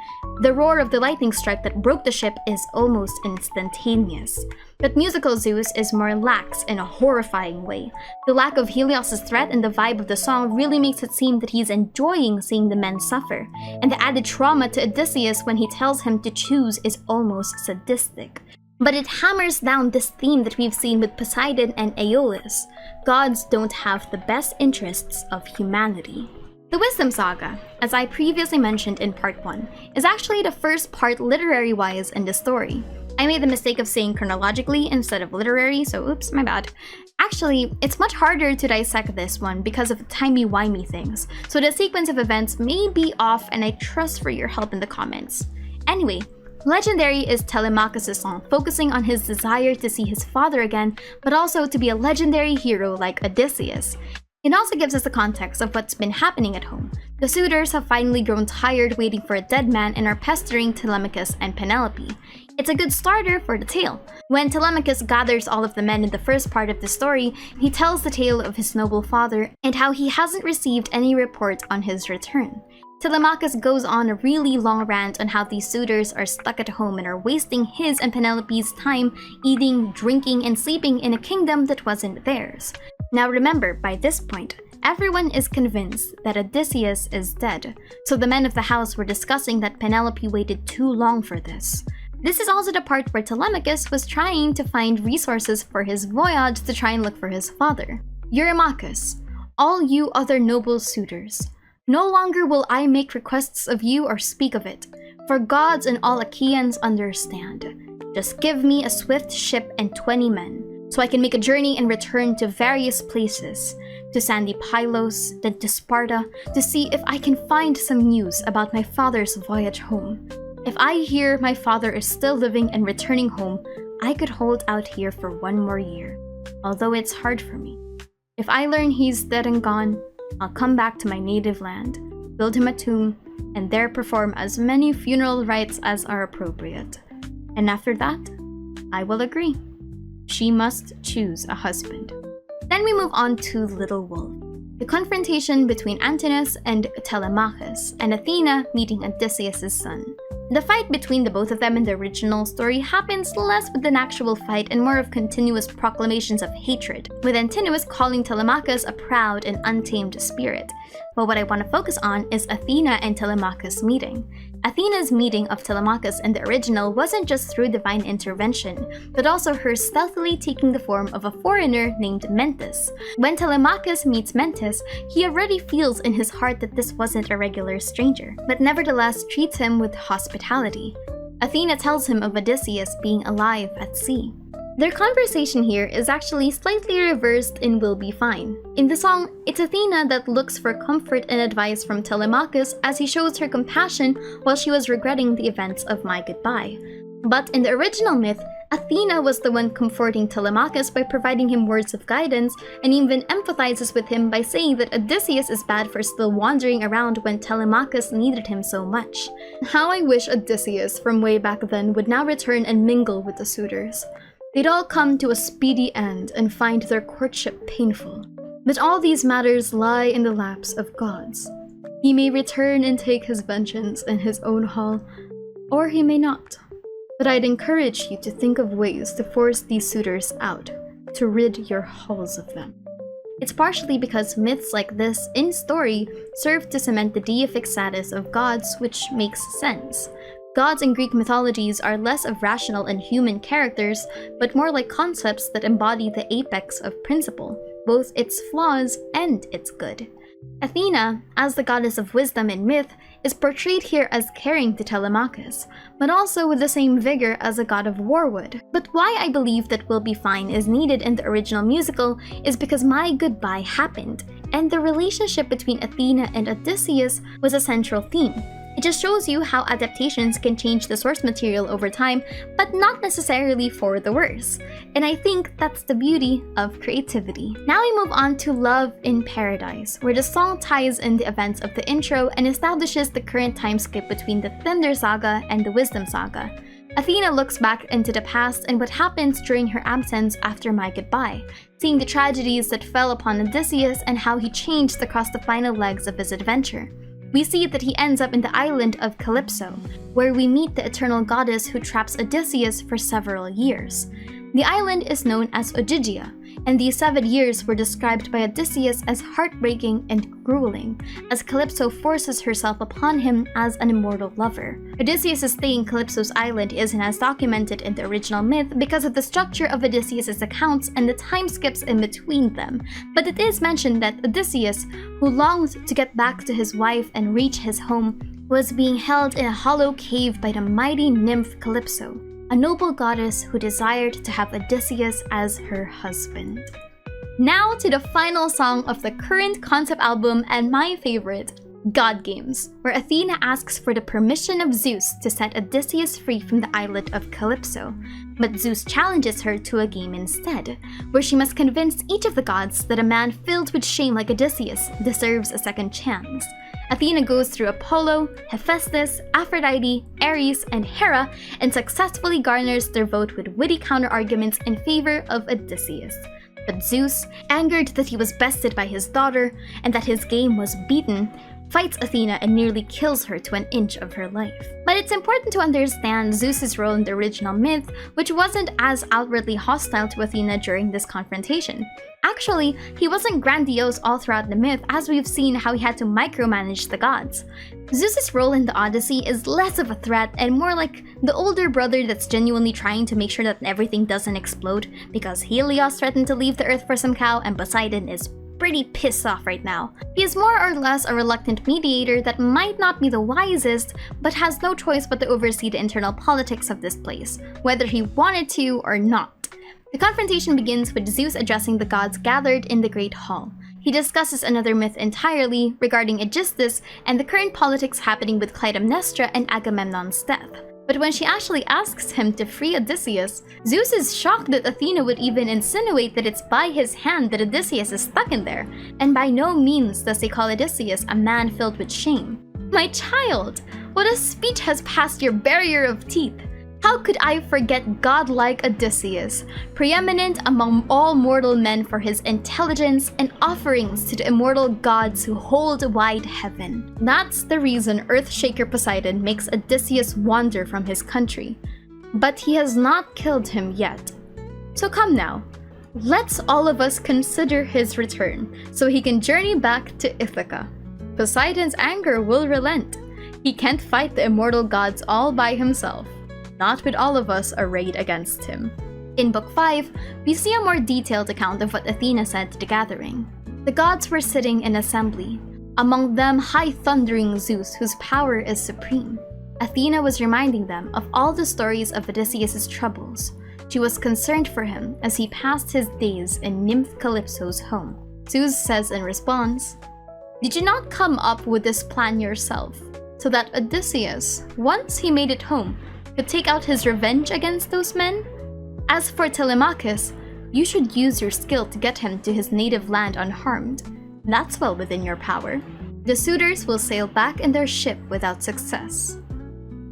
The roar of the lightning strike that broke the ship is almost instantaneous. But musical Zeus is more lax in a horrifying way. The lack of Helios' threat and the vibe of the song really makes it seem that he's enjoying seeing the men suffer, and the added trauma to Odysseus when he tells him to choose is almost sadistic. But it hammers down this theme that we've seen with Poseidon and Aeolus. Gods don't have the best interests of humanity. The Wisdom Saga, as I previously mentioned in part 1, is actually the first part literary-wise in the story. I made the mistake of saying chronologically instead of literary, so oops, my bad. Actually, it's much harder to dissect this one because of the timey-wimey things, so the sequence of events may be off and I trust for your help in the comments. Anyway, legendary is Telemachus' song, focusing on his desire to see his father again, but also to be a legendary hero like Odysseus. It also gives us the context of what's been happening at home. The suitors have finally grown tired waiting for a dead man and are pestering Telemachus and Penelope. It's a good starter for the tale. When Telemachus gathers all of the men in the first part of the story, he tells the tale of his noble father and how he hasn't received any report on his return. Telemachus goes on a really long rant on how these suitors are stuck at home and are wasting his and Penelope's time eating, drinking, and sleeping in a kingdom that wasn't theirs. Now remember, by this point, everyone is convinced that Odysseus is dead, so the men of the house were discussing that Penelope waited too long for this. This is also the part where Telemachus was trying to find resources for his voyage to try and look for his father. Eurymachus, all you other noble suitors, no longer will I make requests of you or speak of it, for gods and all Achaeans understand. Just give me a swift ship and 20 men, so I can make a journey and return to various places, to sandy Pylos, then to Sparta, to see if I can find some news about my father's voyage home. If I hear my father is still living and returning home, I could hold out here for 1 more year, although it's hard for me. If I learn he's dead and gone, I'll come back to my native land, build him a tomb, and there perform as many funeral rites as are appropriate. And after that, I will agree. She must choose a husband. Then we move on to Little Wolf, the confrontation between Antinous and Telemachus, and Athena meeting Odysseus' son. The fight between the both of them in the original story happens less with an actual fight and more of continuous proclamations of hatred, with Antinous calling Telemachus a proud and untamed spirit. But what I want to focus on is Athena and Telemachus meeting. Athena's meeting of Telemachus in the original wasn't just through divine intervention, but also her stealthily taking the form of a foreigner named Mentis. When Telemachus meets Mentis, he already feels in his heart that this wasn't a regular stranger, but nevertheless treats him with hospitality. Athena tells him of Odysseus being alive at sea. Their conversation here is actually slightly reversed in Will Be Fine. In the song, it's Athena that looks for comfort and advice from Telemachus as he shows her compassion while she was regretting the events of My Goodbye. But in the original myth, Athena was the one comforting Telemachus by providing him words of guidance, and even empathizes with him by saying that Odysseus is bad for still wandering around when Telemachus needed him so much. How I wish Odysseus from way back then would now return and mingle with the suitors. They'd all come to a speedy end and find their courtship painful. But all these matters lie in the laps of gods. He may return and take his vengeance in his own hall, or he may not. But I'd encourage you to think of ways to force these suitors out, to rid your halls of them. It's partially because myths like this, in story, serve to cement the deific status of gods, which makes sense. Gods in Greek mythologies are less of rational and human characters, but more like concepts that embody the apex of principle, both its flaws and its good. Athena, as the goddess of wisdom in myth, is portrayed here as caring to Telemachus, but also with the same vigor as a god of war would. But why I believe that Will Be Fine is needed in the original musical is because my goodbye happened, and the relationship between Athena and Odysseus was a central theme. It just shows you how adaptations can change the source material over time, but not necessarily for the worse. And I think that's the beauty of creativity. Now we move on to Love in Paradise, where the song ties in the events of the intro and establishes the current time skip between the Thunder Saga and the Wisdom Saga. Athena looks back into the past and what happens during her absence after my goodbye, seeing the tragedies that fell upon Odysseus and how he changed across the final legs of his adventure. We see that he ends up in the island of Calypso, where we meet the eternal goddess who traps Odysseus for several years. The island is known as Ogygia, and these 7 years were described by Odysseus as heartbreaking and grueling, as Calypso forces herself upon him as an immortal lover. Odysseus' stay in Calypso's island isn't as documented in the original myth because of the structure of Odysseus' accounts and the time skips in between them, but it is mentioned that Odysseus, who longed to get back to his wife and reach his home, was being held in a hollow cave by the mighty nymph Calypso, a noble goddess who desired to have Odysseus as her husband. Now to the final song of the current concept album and my favorite, God Games, where Athena asks for the permission of Zeus to set Odysseus free from the islet of Calypso, but Zeus challenges her to a game instead, where she must convince each of the gods that a man filled with shame like Odysseus deserves a second chance. Athena goes through Apollo, Hephaestus, Aphrodite, Ares, and Hera and successfully garners their vote with witty counter-arguments in favor of Odysseus. But Zeus, angered that he was bested by his daughter and that his game was beaten, fights Athena and nearly kills her to an inch of her life. But it's important to understand Zeus's role in the original myth, which wasn't as outwardly hostile to Athena during this confrontation. Actually, he wasn't grandiose all throughout the myth, as we've seen how he had to micromanage the gods. Zeus's role in the Odyssey is less of a threat and more like the older brother that's genuinely trying to make sure that everything doesn't explode, because Helios threatened to leave the earth for some cow and Poseidon is pretty pissed off right now. He is more or less a reluctant mediator that might not be the wisest, but has no choice but to oversee the internal politics of this place, whether he wanted to or not. The confrontation begins with Zeus addressing the gods gathered in the Great Hall. He discusses another myth entirely regarding Aegisthus and the current politics happening with Clytemnestra and Agamemnon's death. But when she actually asks him to free Odysseus, Zeus is shocked that Athena would even insinuate that it's by his hand that Odysseus is stuck in there, and by no means does he call Odysseus a man filled with shame. My child, what a speech has passed your barrier of teeth! How could I forget godlike Odysseus, preeminent among all mortal men for his intelligence and offerings to the immortal gods who hold wide heaven? That's the reason Earthshaker Poseidon makes Odysseus wander from his country. But he has not killed him yet. So come now, let's all of us consider his return so he can journey back to Ithaca. Poseidon's anger will relent. He can't fight the immortal gods all by himself. Not with all of us arrayed against him. In Book 5, we see a more detailed account of what Athena said to the gathering. The gods were sitting in assembly, among them high thundering Zeus, whose power is supreme. Athena was reminding them of all the stories of Odysseus' troubles. She was concerned for him as he passed his days in nymph Calypso's home. Zeus says in response, "Did you not come up with this plan yourself, so that Odysseus, once he made it home, could take out his revenge against those men? As for Telemachus, you should use your skill to get him to his native land unharmed. That's well within your power. The suitors will sail back in their ship without success.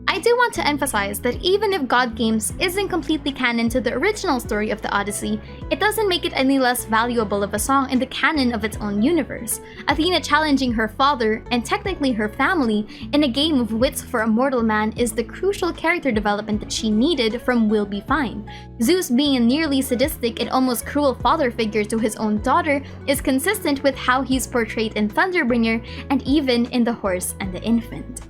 I do want to emphasize that even if God Games isn't completely canon to the original story of the Odyssey, it doesn't make it any less valuable of a song in the canon of its own universe. Athena challenging her father, and technically her family, in a game of wits for a mortal man is the crucial character development that she needed from Will Be Fine. Zeus being a nearly sadistic and almost cruel father figure to his own daughter is consistent with how he's portrayed in Thunderbringer and even in The Horse and the Infant.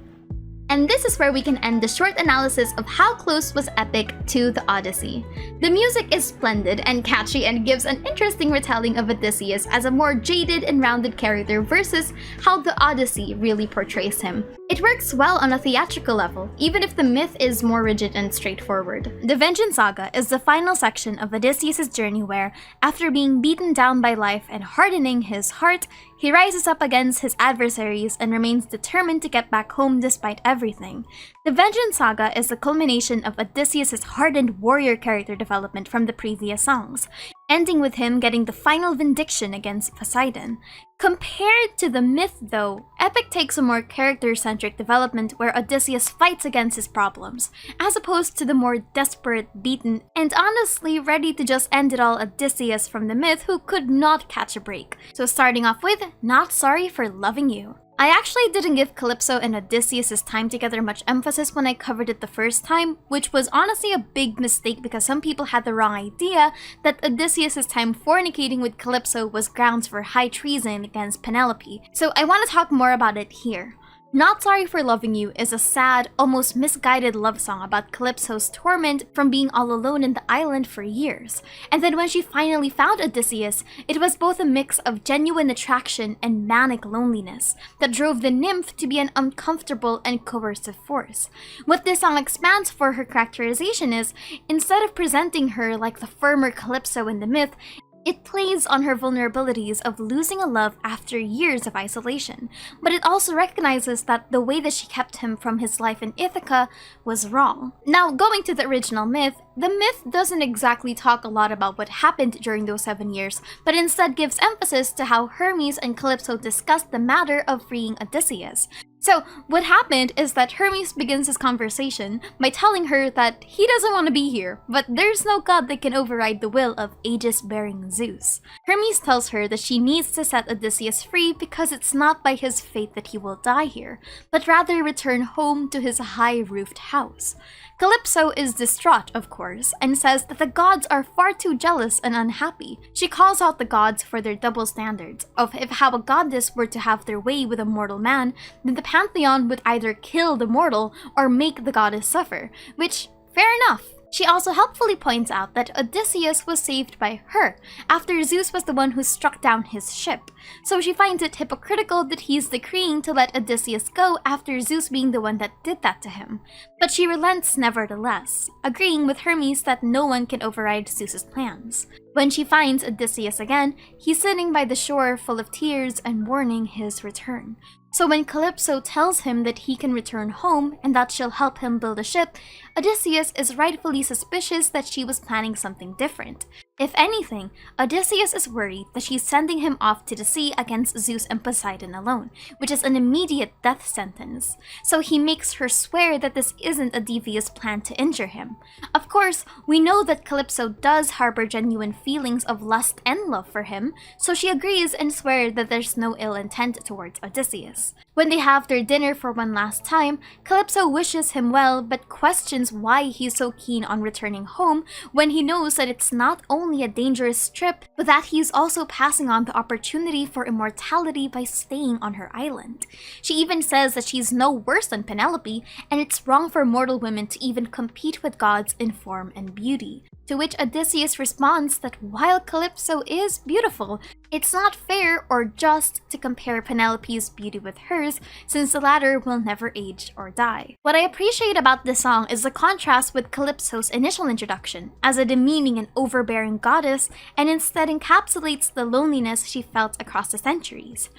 And this is where we can end the short analysis of how close was Epic to the Odyssey. The music is splendid and catchy and gives an interesting retelling of Odysseus as a more jaded and rounded character versus how the Odyssey really portrays him. It works well on a theatrical level, even if the myth is more rigid and straightforward. The Vengeance Saga is the final section of Odysseus' journey where, after being beaten down by life and hardening his heart, he rises up against his adversaries and remains determined to get back home despite everything. The Vengeance Saga is the culmination of Odysseus' hardened warrior character development from the previous songs, ending with him getting the final vindication against Poseidon. Compared to the myth though, Epic takes a more character-centric development where Odysseus fights against his problems, as opposed to the more desperate, beaten, and honestly ready to just end it all Odysseus from the myth who could not catch a break. So starting off with Not Sorry for Loving You. I actually didn't give Calypso and Odysseus' time together much emphasis when I covered it the first time, which was honestly a big mistake because some people had the wrong idea that Odysseus' time fornicating with Calypso was grounds for high treason against Penelope, so I want to talk more about it here. Not Sorry for Loving You is a sad, almost misguided love song about Calypso's torment from being all alone in the island for years. And then when she finally found Odysseus, it was both a mix of genuine attraction and manic loneliness that drove the nymph to be an uncomfortable and coercive force. What this song expands for her characterization is, instead of presenting her like the firmer Calypso in the myth, it plays on her vulnerabilities of losing a love after years of isolation, but it also recognizes that the way that she kept him from his life in Ithaca was wrong. Now, going to the original myth, the myth doesn't exactly talk a lot about what happened during those 7 years, but instead gives emphasis to how Hermes and Calypso discussed the matter of freeing Odysseus. So, what happened is that Hermes begins his conversation by telling her that he doesn't want to be here, but there's no god that can override the will of Aegis-bearing Zeus. Hermes tells her that she needs to set Odysseus free because it's not by his fate that he will die here, but rather return home to his high-roofed house. Calypso is distraught, of course, and says that the gods are far too jealous and unhappy. She calls out the gods for their double standards of if how a goddess were to have their way with a mortal man, then the pantheon would either kill the mortal or make the goddess suffer, which, fair enough. She also helpfully points out that Odysseus was saved by her, after Zeus was the one who struck down his ship. So she finds it hypocritical that he's decreeing to let Odysseus go after Zeus being the one that did that to him. But she relents nevertheless, agreeing with Hermes that no one can override Zeus's plans. When she finds Odysseus again, he's sitting by the shore full of tears and mourning his return. So when Calypso tells him that he can return home and that she'll help him build a ship, Odysseus is rightfully suspicious that she was planning something different. If anything, Odysseus is worried that she's sending him off to the sea against Zeus and Poseidon alone, which is an immediate death sentence. So he makes her swear that this isn't a devious plan to injure him. Of course, we know that Calypso does harbor genuine feelings of lust and love for him, so she agrees and swears that there's no ill intent towards Odysseus. When they have their dinner for one last time, Calypso wishes him well but questions why he's so keen on returning home when he knows that it's not only a dangerous trip, but that he's also passing on the opportunity for immortality by staying on her island. She even says that she's no worse than Penelope, and it's wrong for mortal women to even compete with gods in form and beauty. To which Odysseus responds that while Calypso is beautiful, it's not fair or just to compare Penelope's beauty with hers, since the latter will never age or die. What I appreciate about this song is the contrast with Calypso's initial introduction, as a demeaning and overbearing goddess, and instead encapsulates the loneliness she felt across the centuries.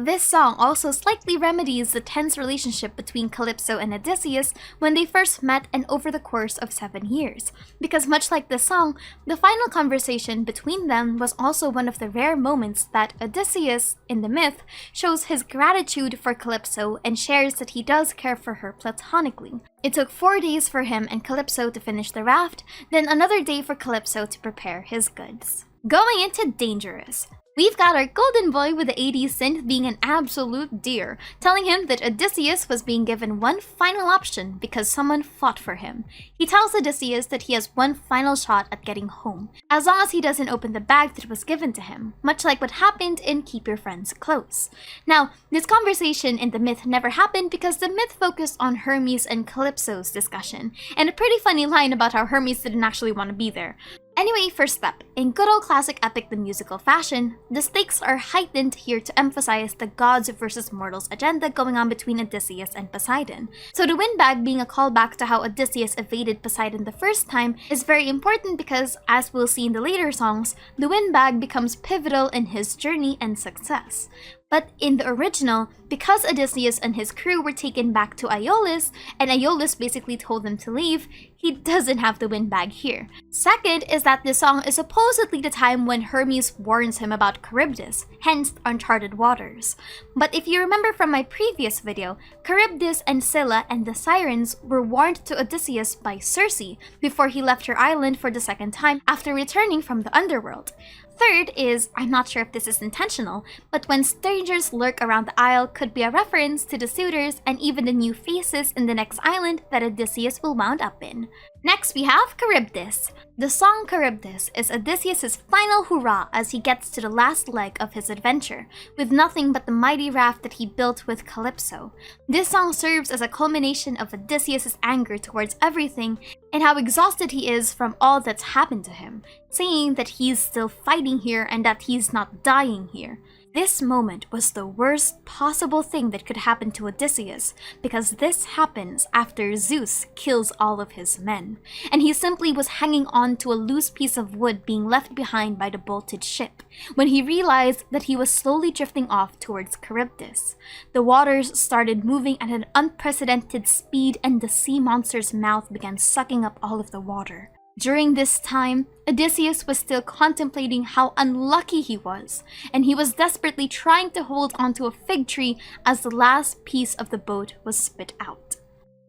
This song also slightly remedies the tense relationship between Calypso and Odysseus when they first met and over the course of 7 years, because much like this song, the final conversation between them was also one of the rare moments that Odysseus, in the myth, shows his gratitude for Calypso and shares that he does care for her platonically. It took 4 days for him and Calypso to finish the raft, then another day for Calypso to prepare his goods. Going into Dangerous. We've got our golden boy with the 80s synth being an absolute dear, telling him that Odysseus was being given one final option because someone fought for him. He tells Odysseus that he has one final shot at getting home, as long as he doesn't open the bag that was given to him, much like what happened in Keep Your Friends Close. Now, this conversation in the myth never happened because the myth focused on Hermes and Calypso's discussion, and a pretty funny line about how Hermes didn't actually want to be there. Anyway, first up, in good old classic Epic the Musical fashion, the stakes are heightened here to emphasize the gods versus mortals agenda going on between Odysseus and Poseidon. So the windbag being a callback to how Odysseus evaded Poseidon the first time is very important because, as we'll see in the later songs, the windbag becomes pivotal in his journey and success. But in the original, because Odysseus and his crew were taken back to Iolus, and Iolus basically told them to leave, he doesn't have the windbag here. Second is that this song is supposedly the time when Hermes warns him about Charybdis, hence uncharted waters. But if you remember from my previous video, Charybdis and Scylla and the Sirens were warned to Odysseus by Circe before he left her island for the second time after returning from the Underworld. Third is, I'm not sure if this is intentional, but when strangers lurk around the isle could be a reference to the suitors and even the new faces in the next island that Odysseus will wound up in. Next we have Charybdis. The song Charybdis is Odysseus' final hurrah as he gets to the last leg of his adventure, with nothing but the mighty raft that he built with Calypso. This song serves as a culmination of Odysseus' anger towards everything and how exhausted he is from all that's happened to him, saying that he's still fighting here and that he's not dying here. This moment was the worst possible thing that could happen to Odysseus, because this happens after Zeus kills all of his men, and he simply was hanging on to a loose piece of wood being left behind by the bolted ship, when he realized that he was slowly drifting off towards Charybdis. The waters started moving at an unprecedented speed and the sea monster's mouth began sucking up all of the water. During this time, Odysseus was still contemplating how unlucky he was, and he was desperately trying to hold onto a fig tree as the last piece of the boat was spit out.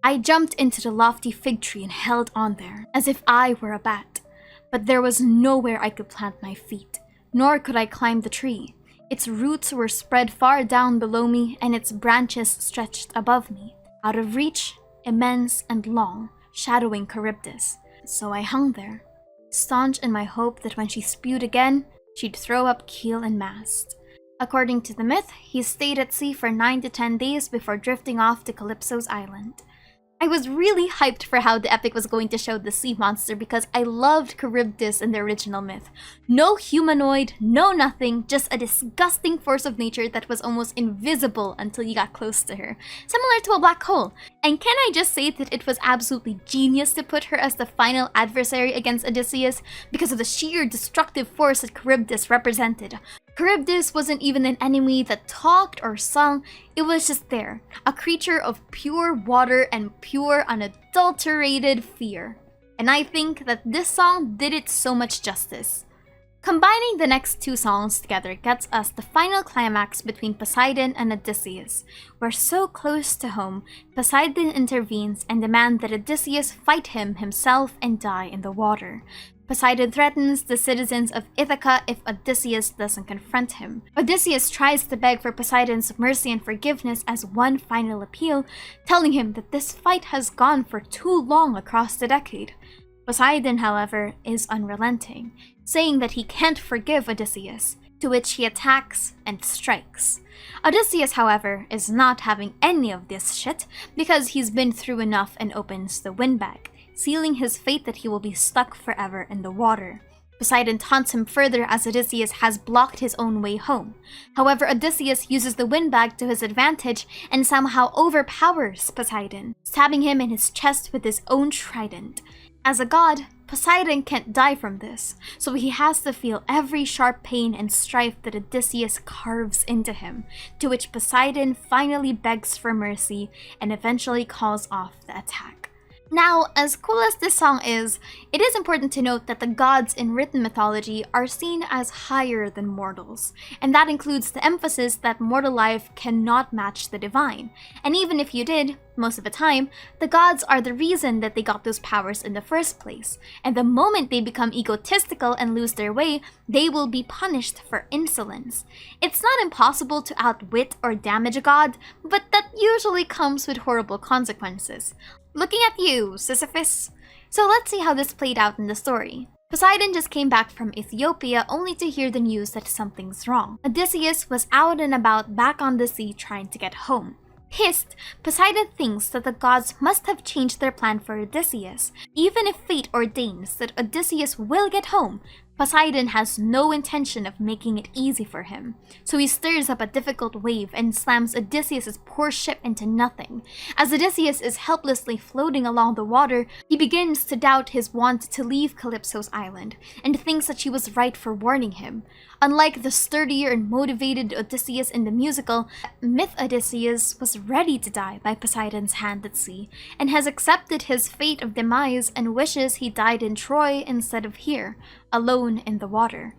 I jumped into the lofty fig tree and held on there, as if I were a bat, but there was nowhere I could plant my feet, nor could I climb the tree. Its roots were spread far down below me, and its branches stretched above me, out of reach, immense and long, shadowing Charybdis. So I hung there, staunch in my hope that when she spewed again, she'd throw up keel and mast. According to the myth, he stayed at sea for 9 to 10 days before drifting off to Calypso's island. I was really hyped for how the epic was going to show the sea monster because I loved Charybdis in the original myth. No humanoid, no nothing, just a disgusting force of nature that was almost invisible until you got close to her, similar to a black hole. And can I just say that it was absolutely genius to put her as the final adversary against Odysseus because of the sheer destructive force that Charybdis represented. Charybdis wasn't even an enemy that talked or sung, it was just there, a creature of pure water and pure unadulterated fear. And I think that this song did it so much justice. Combining the next 2 songs together gets us the final climax between Poseidon and Odysseus, where so close to home, Poseidon intervenes and demands that Odysseus fight him himself and die in the water. Poseidon threatens the citizens of Ithaca if Odysseus doesn't confront him. Odysseus tries to beg for Poseidon's mercy and forgiveness as one final appeal, telling him that this fight has gone for too long across the decade. Poseidon, however, is unrelenting, saying that he can't forgive Odysseus, to which he attacks and strikes. Odysseus, however, is not having any of this shit because he's been through enough and opens the windbag, sealing his fate that he will be stuck forever in the water. Poseidon taunts him further as Odysseus has blocked his own way home. However, Odysseus uses the windbag to his advantage and somehow overpowers Poseidon, stabbing him in his chest with his own trident. As a god, Poseidon can't die from this, so he has to feel every sharp pain and strife that Odysseus carves into him, to which Poseidon finally begs for mercy and eventually calls off the attack. Now, as cool as this song is, it is important to note that the gods in written mythology are seen as higher than mortals, and that includes the emphasis that mortal life cannot match the divine. And even if you did, most of the time, the gods are the reason that they got those powers in the first place, and the moment they become egotistical and lose their way, they will be punished for insolence. It's not impossible to outwit or damage a god, but that usually comes with horrible consequences. Looking at you, Sisyphus. So let's see how this played out in the story. Poseidon just came back from Ethiopia only to hear the news that something's wrong. Odysseus was out and about back on the sea trying to get home. Pissed, Poseidon thinks that the gods must have changed their plan for Odysseus. Even if fate ordains that Odysseus will get home, Poseidon has no intention of making it easy for him, so he stirs up a difficult wave and slams Odysseus' poor ship into nothing. As Odysseus is helplessly floating along the water, he begins to doubt his want to leave Calypso's island, and thinks that she was right for warning him. Unlike the sturdier and motivated Odysseus in the musical, Myth Odysseus was ready to die by Poseidon's hand at sea, and has accepted his fate of demise and wishes he died in Troy instead of here, alone in the water.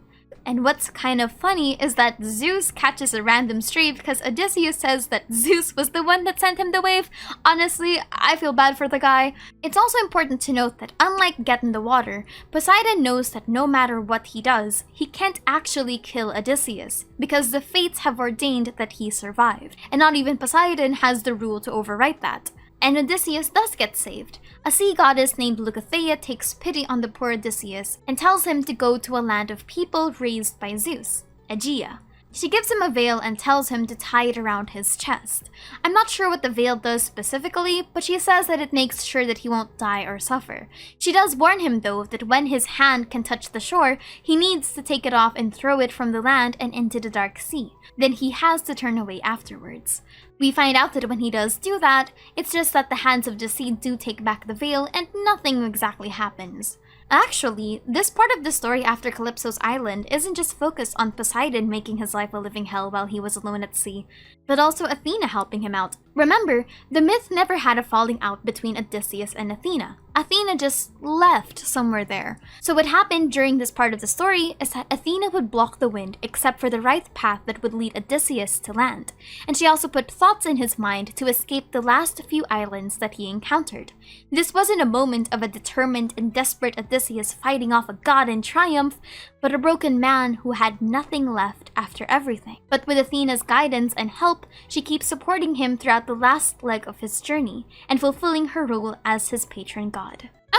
And what's kind of funny is that Zeus catches a random stray because Odysseus says that Zeus was the one that sent him the wave. Honestly, I feel bad for the guy. It's also important to note that unlike Get in the Water, Poseidon knows that no matter what he does, he can't actually kill Odysseus, because the fates have ordained that he survived, and not even Poseidon has the rule to overwrite that. And Odysseus does get saved. A sea goddess named Leucothea takes pity on the poor Odysseus and tells him to go to a land of people raised by Zeus, Aegea. She gives him a veil and tells him to tie it around his chest. I'm not sure what the veil does specifically, but she says that it makes sure that he won't die or suffer. She does warn him though that when his hand can touch the shore, he needs to take it off and throw it from the land and into the dark sea. Then he has to turn away afterwards. We find out that when he does do that, it's just that the hands of the sea do take back the veil and nothing exactly happens. Actually, this part of the story after Calypso's island isn't just focused on Poseidon making his life a living hell while he was alone at sea, but also Athena helping him out. Remember, the myth never had a falling out between Odysseus and Athena. Athena just left somewhere there. So what happened during this part of the story is that Athena would block the wind except for the right path that would lead Odysseus to land. And she also put thoughts in his mind to escape the last few islands that he encountered. This wasn't a moment of a determined and desperate Odysseus fighting off a god in triumph, but a broken man who had nothing left after everything. But with Athena's guidance and help, she keeps supporting him throughout the last leg of his journey and fulfilling her role as his patron god.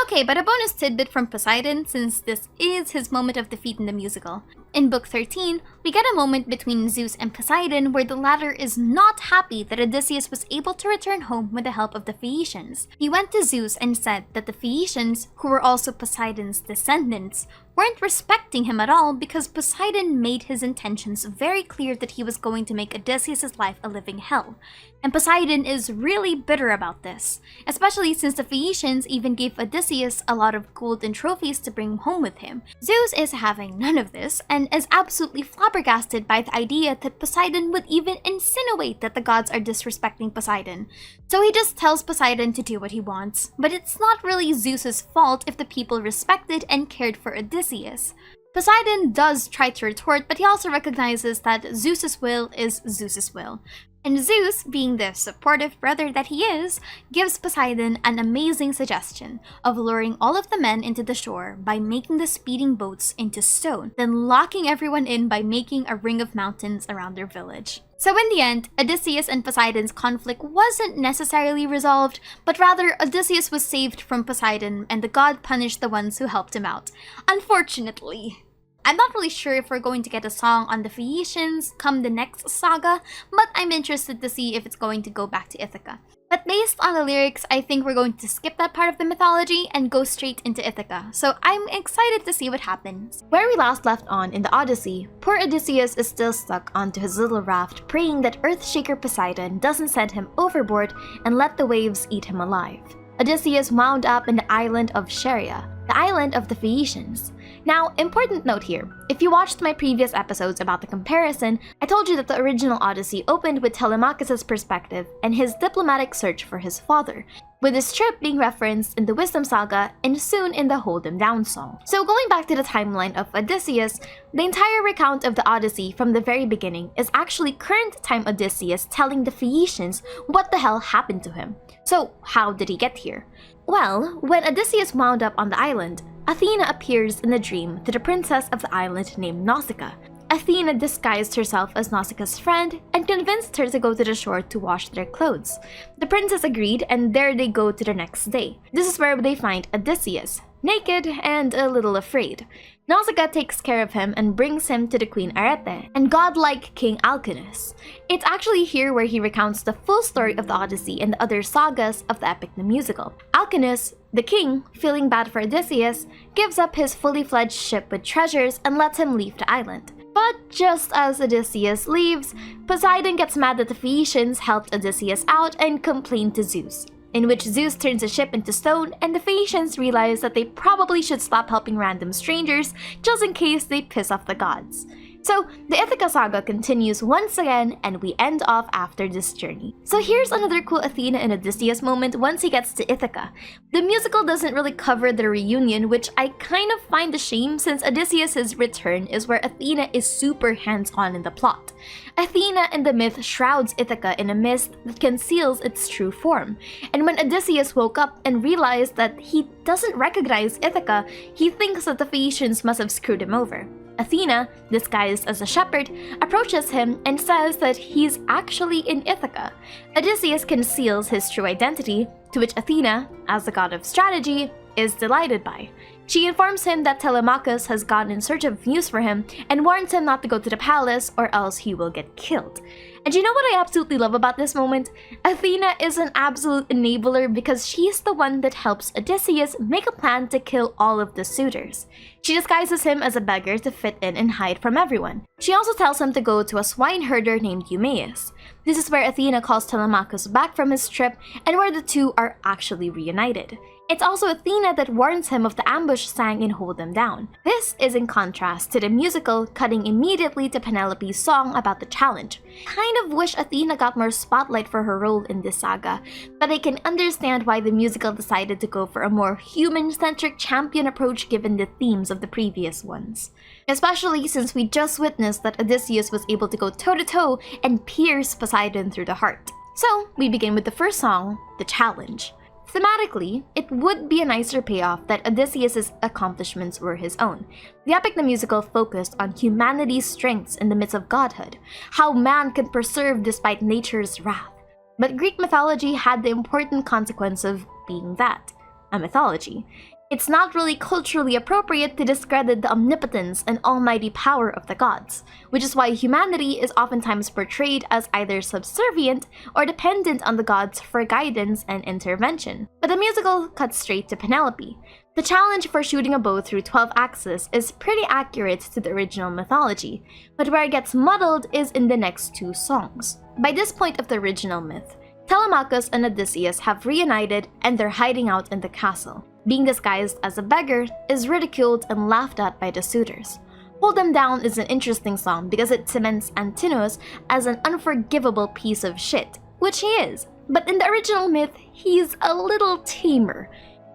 Okay, but a bonus tidbit from Poseidon, since this is his moment of defeat in the musical. In Book 13, we get a moment between Zeus and Poseidon where the latter is not happy that Odysseus was able to return home with the help of the Phaeacians. He went to Zeus and said that the Phaeacians, who were also Poseidon's descendants, weren't respecting him at all because Poseidon made his intentions very clear that he was going to make Odysseus' life a living hell. And Poseidon is really bitter about this, especially since the Phaeacians even gave Odysseus a lot of gold and trophies to bring home with him. Zeus is having none of this and is absolutely flabbergasted by the idea that Poseidon would even insinuate that the gods are disrespecting Poseidon. So he just tells Poseidon to do what he wants, but it's not really Zeus's fault if the people respected and cared for Odysseus. Poseidon does try to retort, but he also recognizes that Zeus's will is Zeus's will. And Zeus, being the supportive brother that he is, gives Poseidon an amazing suggestion of luring all of the men into the shore by making the speeding boats into stone, then locking everyone in by making a ring of mountains around their village. So in the end, Odysseus and Poseidon's conflict wasn't necessarily resolved, but rather Odysseus was saved from Poseidon and the god punished the ones who helped him out. Unfortunately. I'm not really sure if we're going to get a song on the Phaeacians come the next saga, but I'm interested to see if it's going to go back to Ithaca. But based on the lyrics, I think we're going to skip that part of the mythology and go straight into Ithaca, so I'm excited to see what happens. Where we last left on in the Odyssey, poor Odysseus is still stuck onto his little raft, praying that Earthshaker Poseidon doesn't send him overboard and let the waves eat him alive. Odysseus wound up in the island of Scheria, the island of the Phaeacians. Now, important note here, if you watched my previous episodes about the comparison, I told you that the original Odyssey opened with Telemachus' perspective and his diplomatic search for his father, with his trip being referenced in the Wisdom Saga and soon in the Hold 'Em Down song. So going back to the timeline of Odysseus, the entire recount of the Odyssey from the very beginning is actually current time Odysseus telling the Phaeacians what the hell happened to him. So how did he get here? Well, when Odysseus wound up on the island, Athena appears in a dream to the princess of the island named Nausicaa. Athena disguised herself as Nausicaa's friend and convinced her to go to the shore to wash their clothes. The princess agreed, and there they go to the next day. This is where they find Odysseus, naked and a little afraid. Nausicaa takes care of him and brings him to the Queen Arete and godlike King Alcinous. It's actually here where he recounts the full story of the Odyssey and the other sagas of the epic the musical. Alcinous, the king, feeling bad for Odysseus, gives up his fully fledged ship with treasures and lets him leave the island. But just as Odysseus leaves, Poseidon gets mad that the Phaeacians helped Odysseus out and complained to Zeus, in which Zeus turns the ship into stone, and the Phaeacians realize that they probably should stop helping random strangers just in case they piss off the gods. So the Ithaca saga continues once again, and we end off after this journey. So here's another cool Athena and Odysseus moment once he gets to Ithaca. The musical doesn't really cover the reunion, which I kind of find a shame since Odysseus' return is where Athena is super hands-on in the plot. Athena in the myth shrouds Ithaca in a mist that conceals its true form, and when Odysseus woke up and realized that he doesn't recognize Ithaca, he thinks that the Phaeacians must have screwed him over. Athena, disguised as a shepherd, approaches him and says that he's actually in Ithaca. Odysseus conceals his true identity, to which Athena, as the god of strategy, is delighted by. She informs him that Telemachus has gone in search of news for him and warns him not to go to the palace or else he will get killed. And you know what I absolutely love about this moment? Athena is an absolute enabler because she's the one that helps Odysseus make a plan to kill all of the suitors. She disguises him as a beggar to fit in and hide from everyone. She also tells him to go to a swine herder named Eumaeus. This is where Athena calls Telemachus back from his trip and where the two are actually reunited. It's also Athena that warns him of the ambush sang in Hold 'Em Down. This is in contrast to the musical cutting immediately to Penelope's song about the challenge. Kind of wish Athena got more spotlight for her role in this saga, but I can understand why the musical decided to go for a more human-centric champion approach given the themes of the previous ones. Especially since we just witnessed that Odysseus was able to go toe-to-toe and pierce Poseidon through the heart. So, we begin with the first song, The Challenge. Thematically, it would be a nicer payoff that Odysseus' accomplishments were his own. The epic the musical focused on humanity's strengths in the midst of godhood, how man can persevere despite nature's wrath. But Greek mythology had the important consequence of being that, a mythology. It's not really culturally appropriate to discredit the omnipotence and almighty power of the gods, which is why humanity is oftentimes portrayed as either subservient or dependent on the gods for guidance and intervention. But the musical cuts straight to Penelope. The challenge for shooting a bow through 12 axes is pretty accurate to the original mythology, but where it gets muddled is in the next two songs. By this point of the original myth, Telemachus and Odysseus have reunited and they're hiding out in the castle. Being disguised as a beggar is ridiculed and laughed at by the suitors. Hold 'Em Down is an interesting song because it cements Antinous as an unforgivable piece of shit, which he is, but in the original myth, he's a little tamer.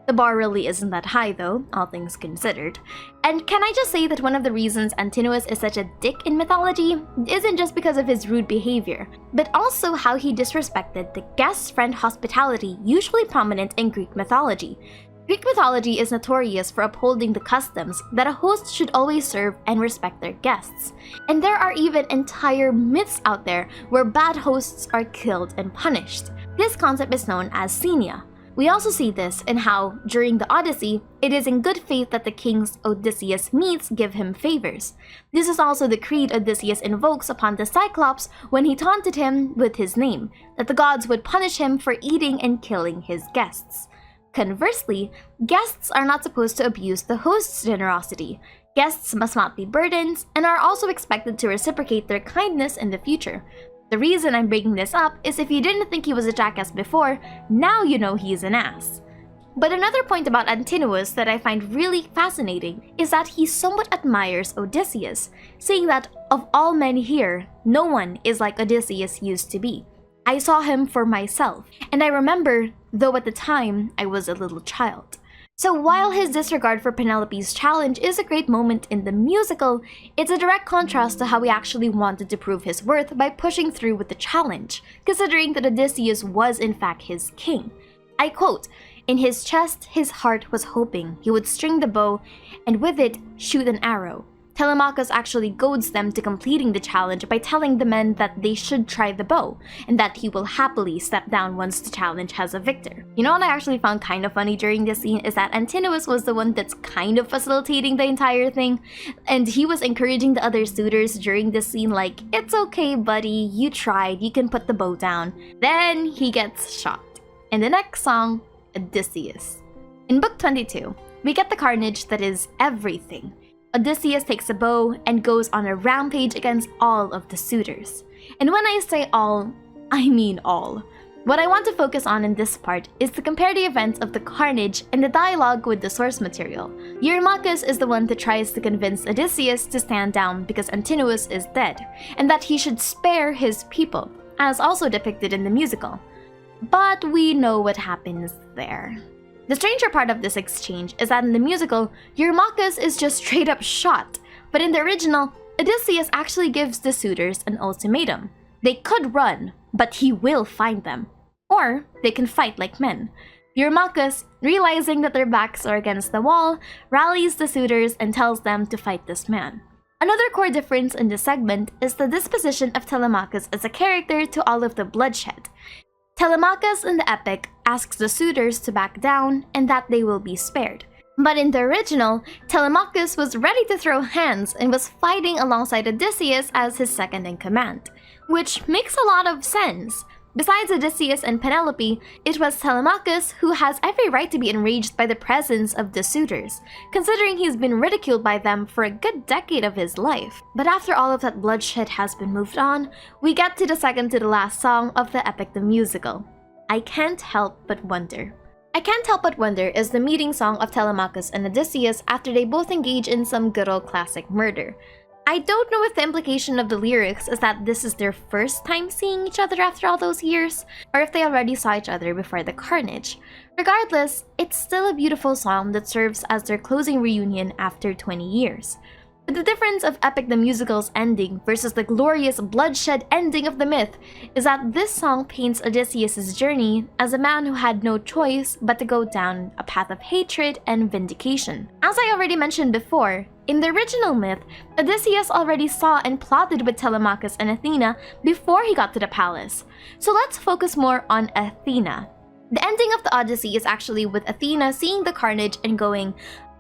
The bar really isn't that high though, all things considered. And can I just say that one of the reasons Antinous is such a dick in mythology isn't just because of his rude behavior, but also how he disrespected the guest-friend hospitality usually prominent in Greek mythology. Greek mythology is notorious for upholding the customs that a host should always serve and respect their guests. And there are even entire myths out there where bad hosts are killed and punished. This concept is known as xenia. We also see this in how, during the Odyssey, it is in good faith that the kings Odysseus meets give him favors. This is also the creed Odysseus invokes upon the Cyclops when he taunted him with his name, that the gods would punish him for eating and killing his guests. Conversely, guests are not supposed to abuse the host's generosity. Guests must not be burdens and are also expected to reciprocate their kindness in the future. The reason I'm bringing this up is if you didn't think he was a jackass before, now you know he's an ass. But another point about Antinous that I find really fascinating is that he somewhat admires Odysseus, saying that of all men here, no one is like Odysseus used to be. I saw him for myself, and I remember, though at the time I was a little child. So while his disregard for Penelope's challenge is a great moment in the musical, it's a direct contrast to how he actually wanted to prove his worth by pushing through with the challenge, considering that Odysseus was in fact his king. I quote, "In his chest, his heart was hoping he would string the bow and with it shoot an arrow." Telemachus actually goads them to completing the challenge by telling the men that they should try the bow, and that he will happily step down once the challenge has a victor. You know what I actually found kind of funny during this scene is that Antinous was the one that's kind of facilitating the entire thing, and he was encouraging the other suitors during this scene like, "It's okay buddy, you tried, you can put the bow down." Then he gets shot. In the next song, Odysseus. In Book 22, we get the carnage that is everything. Odysseus takes a bow and goes on a rampage against all of the suitors. And when I say all, I mean all. What I want to focus on in this part is to compare the events of the carnage and the dialogue with the source material. Eurymachus is the one that tries to convince Odysseus to stand down because Antinous is dead, and that he should spare his people, as also depicted in the musical. But we know what happens there. The stranger part of this exchange is that in the musical, Eurymachus is just straight up shot, but in the original, Odysseus actually gives the suitors an ultimatum. They could run, but he will find them. Or they can fight like men. Eurymachus, realizing that their backs are against the wall, rallies the suitors and tells them to fight this man. Another core difference in this segment is the disposition of Telemachus as a character to all of the bloodshed. Telemachus in the epic asks the suitors to back down and that they will be spared. But in the original, Telemachus was ready to throw hands and was fighting alongside Odysseus as his second in command, which makes a lot of sense. Besides Odysseus and Penelope, it was Telemachus who has every right to be enraged by the presence of the suitors, considering he's been ridiculed by them for a good decade of his life. But after all of that bloodshed has been moved on, we get to the second to the last song of the epic the musical, I Can't Help But Wonder. I Can't Help But Wonder is the meeting song of Telemachus and Odysseus after they both engage in some good old classic murder. I don't know if the implication of the lyrics is that this is their first time seeing each other after all those years, or if they already saw each other before the carnage. Regardless, it's still a beautiful song that serves as their closing reunion after 20 years. But the difference of Epic the Musical's ending versus the glorious bloodshed ending of the myth is that this song paints Odysseus' journey as a man who had no choice but to go down a path of hatred and vindication. As I already mentioned before, in the original myth, Odysseus already saw and plotted with Telemachus and Athena before he got to the palace. So let's focus more on Athena. The ending of the Odyssey is actually with Athena seeing the carnage and going,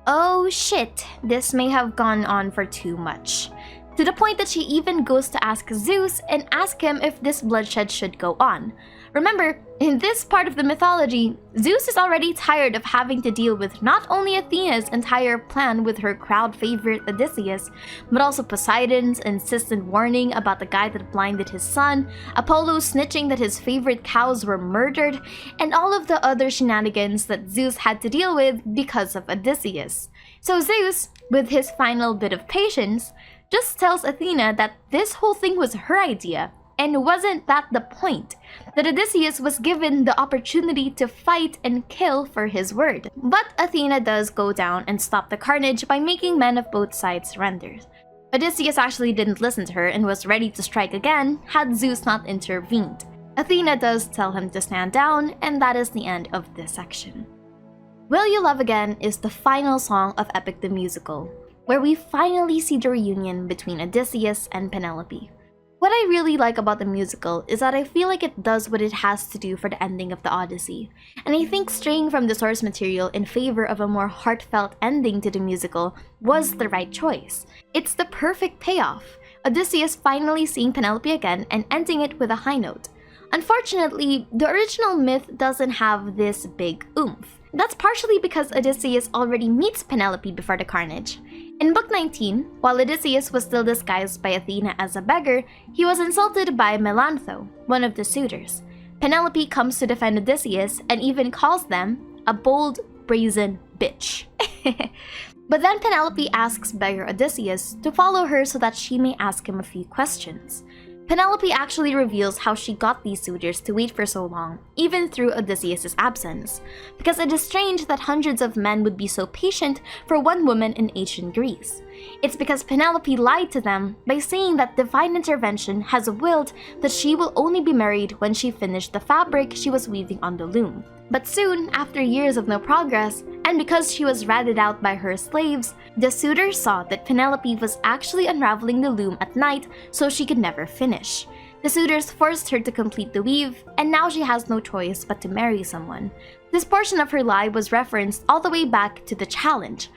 "Oh shit, this may have gone on for too much." To the point that she even goes to ask Zeus and ask him if this bloodshed should go on. Remember, in this part of the mythology, Zeus is already tired of having to deal with not only Athena's entire plan with her crowd favorite Odysseus, but also Poseidon's insistent warning about the guy that blinded his son, Apollo snitching that his favorite cows were murdered, and all of the other shenanigans that Zeus had to deal with because of Odysseus. So Zeus, with his final bit of patience, just tells Athena that this whole thing was her idea, and wasn't that the point? That Odysseus was given the opportunity to fight and kill for his word. But Athena does go down and stop the carnage by making men of both sides surrender. Odysseus actually didn't listen to her and was ready to strike again had Zeus not intervened. Athena does tell him to stand down, and that is the end of this section. Will You Love Again is the final song of Epic the Musical, where we finally see the reunion between Odysseus and Penelope. What I really like about the musical is that I feel like it does what it has to do for the ending of the Odyssey, and I think straying from the source material in favor of a more heartfelt ending to the musical was the right choice. It's the perfect payoff, Odysseus finally seeing Penelope again and ending it with a high note. Unfortunately, the original myth doesn't have this big oomph. That's partially because Odysseus already meets Penelope before the carnage. In Book 19, while Odysseus was still disguised by Athena as a beggar, he was insulted by Melantho, one of the suitors. Penelope comes to defend Odysseus and even calls them a bold brazen bitch. But then Penelope asks beggar Odysseus to follow her so that she may ask him a few questions. Penelope actually reveals how she got these suitors to wait for so long, even through Odysseus' absence, because it is strange that hundreds of men would be so patient for one woman in ancient Greece. It's because Penelope lied to them by saying that divine intervention has willed that she will only be married when she finished the fabric she was weaving on the loom. But soon, after years of no progress, and because she was ratted out by her slaves, the suitors saw that Penelope was actually unraveling the loom at night so she could never finish. The suitors forced her to complete the weave, and now she has no choice but to marry someone. This portion of her lie was referenced all the way back to the challenge,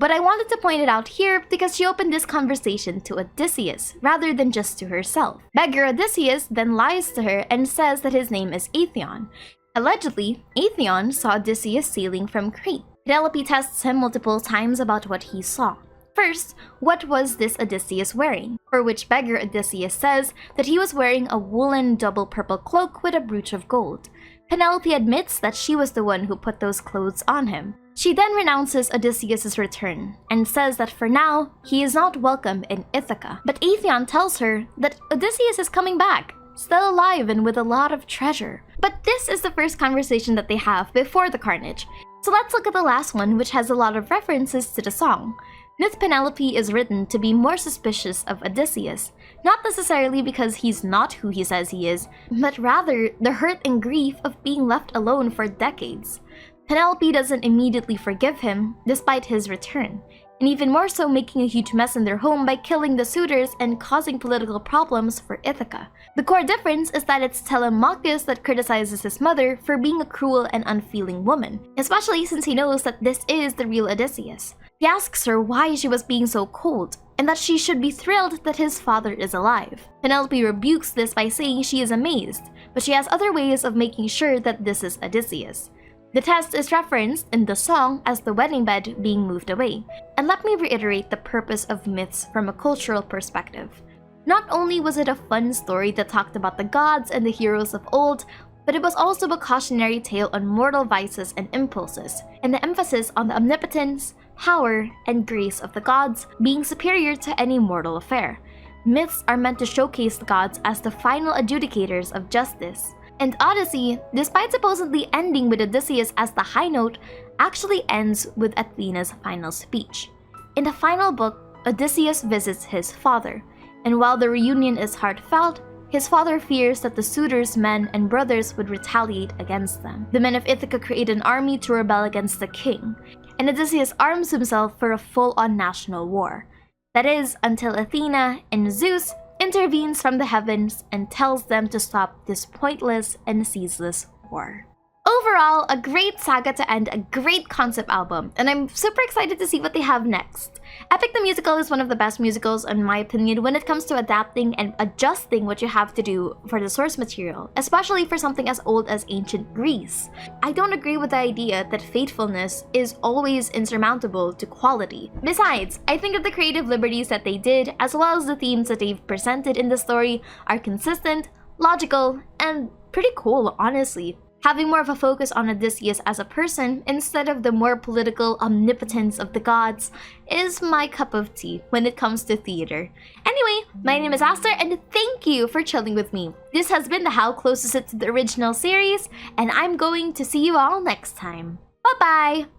but I wanted to point it out here because she opened this conversation to Odysseus rather than just to herself. Beggar Odysseus then lies to her and says that his name is Atheon. Allegedly, Atheon saw Odysseus sailing from Crete. Penelope tests him multiple times about what he saw. First, what was this Odysseus wearing? For which beggar Odysseus says that he was wearing a woolen double purple cloak with a brooch of gold. Penelope admits that she was the one who put those clothes on him. She then renounces Odysseus' return and says that for now, he is not welcome in Ithaca. But Atheon tells her that Odysseus is coming back, still alive and with a lot of treasure. But this is the first conversation that they have before the carnage. So let's look at the last one, which has a lot of references to the song. Myth Penelope is written to be more suspicious of Odysseus, not necessarily because he's not who he says he is, but rather the hurt and grief of being left alone for decades. Penelope doesn't immediately forgive him, despite his return, and even more so making a huge mess in their home by killing the suitors and causing political problems for Ithaca. The core difference is that it's Telemachus that criticizes his mother for being a cruel and unfeeling woman, especially since he knows that this is the real Odysseus. He asks her why she was being so cold, and that she should be thrilled that his father is alive. Penelope rebukes this by saying she is amazed, but she has other ways of making sure that this is Odysseus. The test is referenced in the song as the wedding bed being moved away. And let me reiterate the purpose of myths from a cultural perspective. Not only was it a fun story that talked about the gods and the heroes of old, but it was also a cautionary tale on mortal vices and impulses, and the emphasis on the omnipotence, power, and grace of the gods being superior to any mortal affair. Myths are meant to showcase the gods as the final adjudicators of justice. And Odyssey, despite supposedly ending with Odysseus as the high note, actually ends with Athena's final speech. In the final book, Odysseus visits his father, and while the reunion is heartfelt, his father fears that the suitors' men and brothers would retaliate against them. The men of Ithaca create an army to rebel against the king, and Odysseus arms himself for a full-on national war. That is, until Athena and Zeus intervenes from the heavens and tells them to stop this pointless and ceaseless war. Overall, a great saga to end a great concept album, and I'm super excited to see what they have next. Epic the Musical is one of the best musicals in my opinion when it comes to adapting and adjusting what you have to do for the source material, especially for something as old as ancient Greece. I don't agree with the idea that faithfulness is always insurmountable to quality. Besides, I think that the creative liberties that they did, as well as the themes that they've presented in the story, are consistent, logical, and pretty cool, honestly. Having more of a focus on Odysseus as a person instead of the more political omnipotence of the gods is my cup of tea when it comes to theater. Anyway, my name is Aster and thank you for chilling with me. This has been the How Close Is It to the Original series, and I'm going to see you all next time. Bye-bye!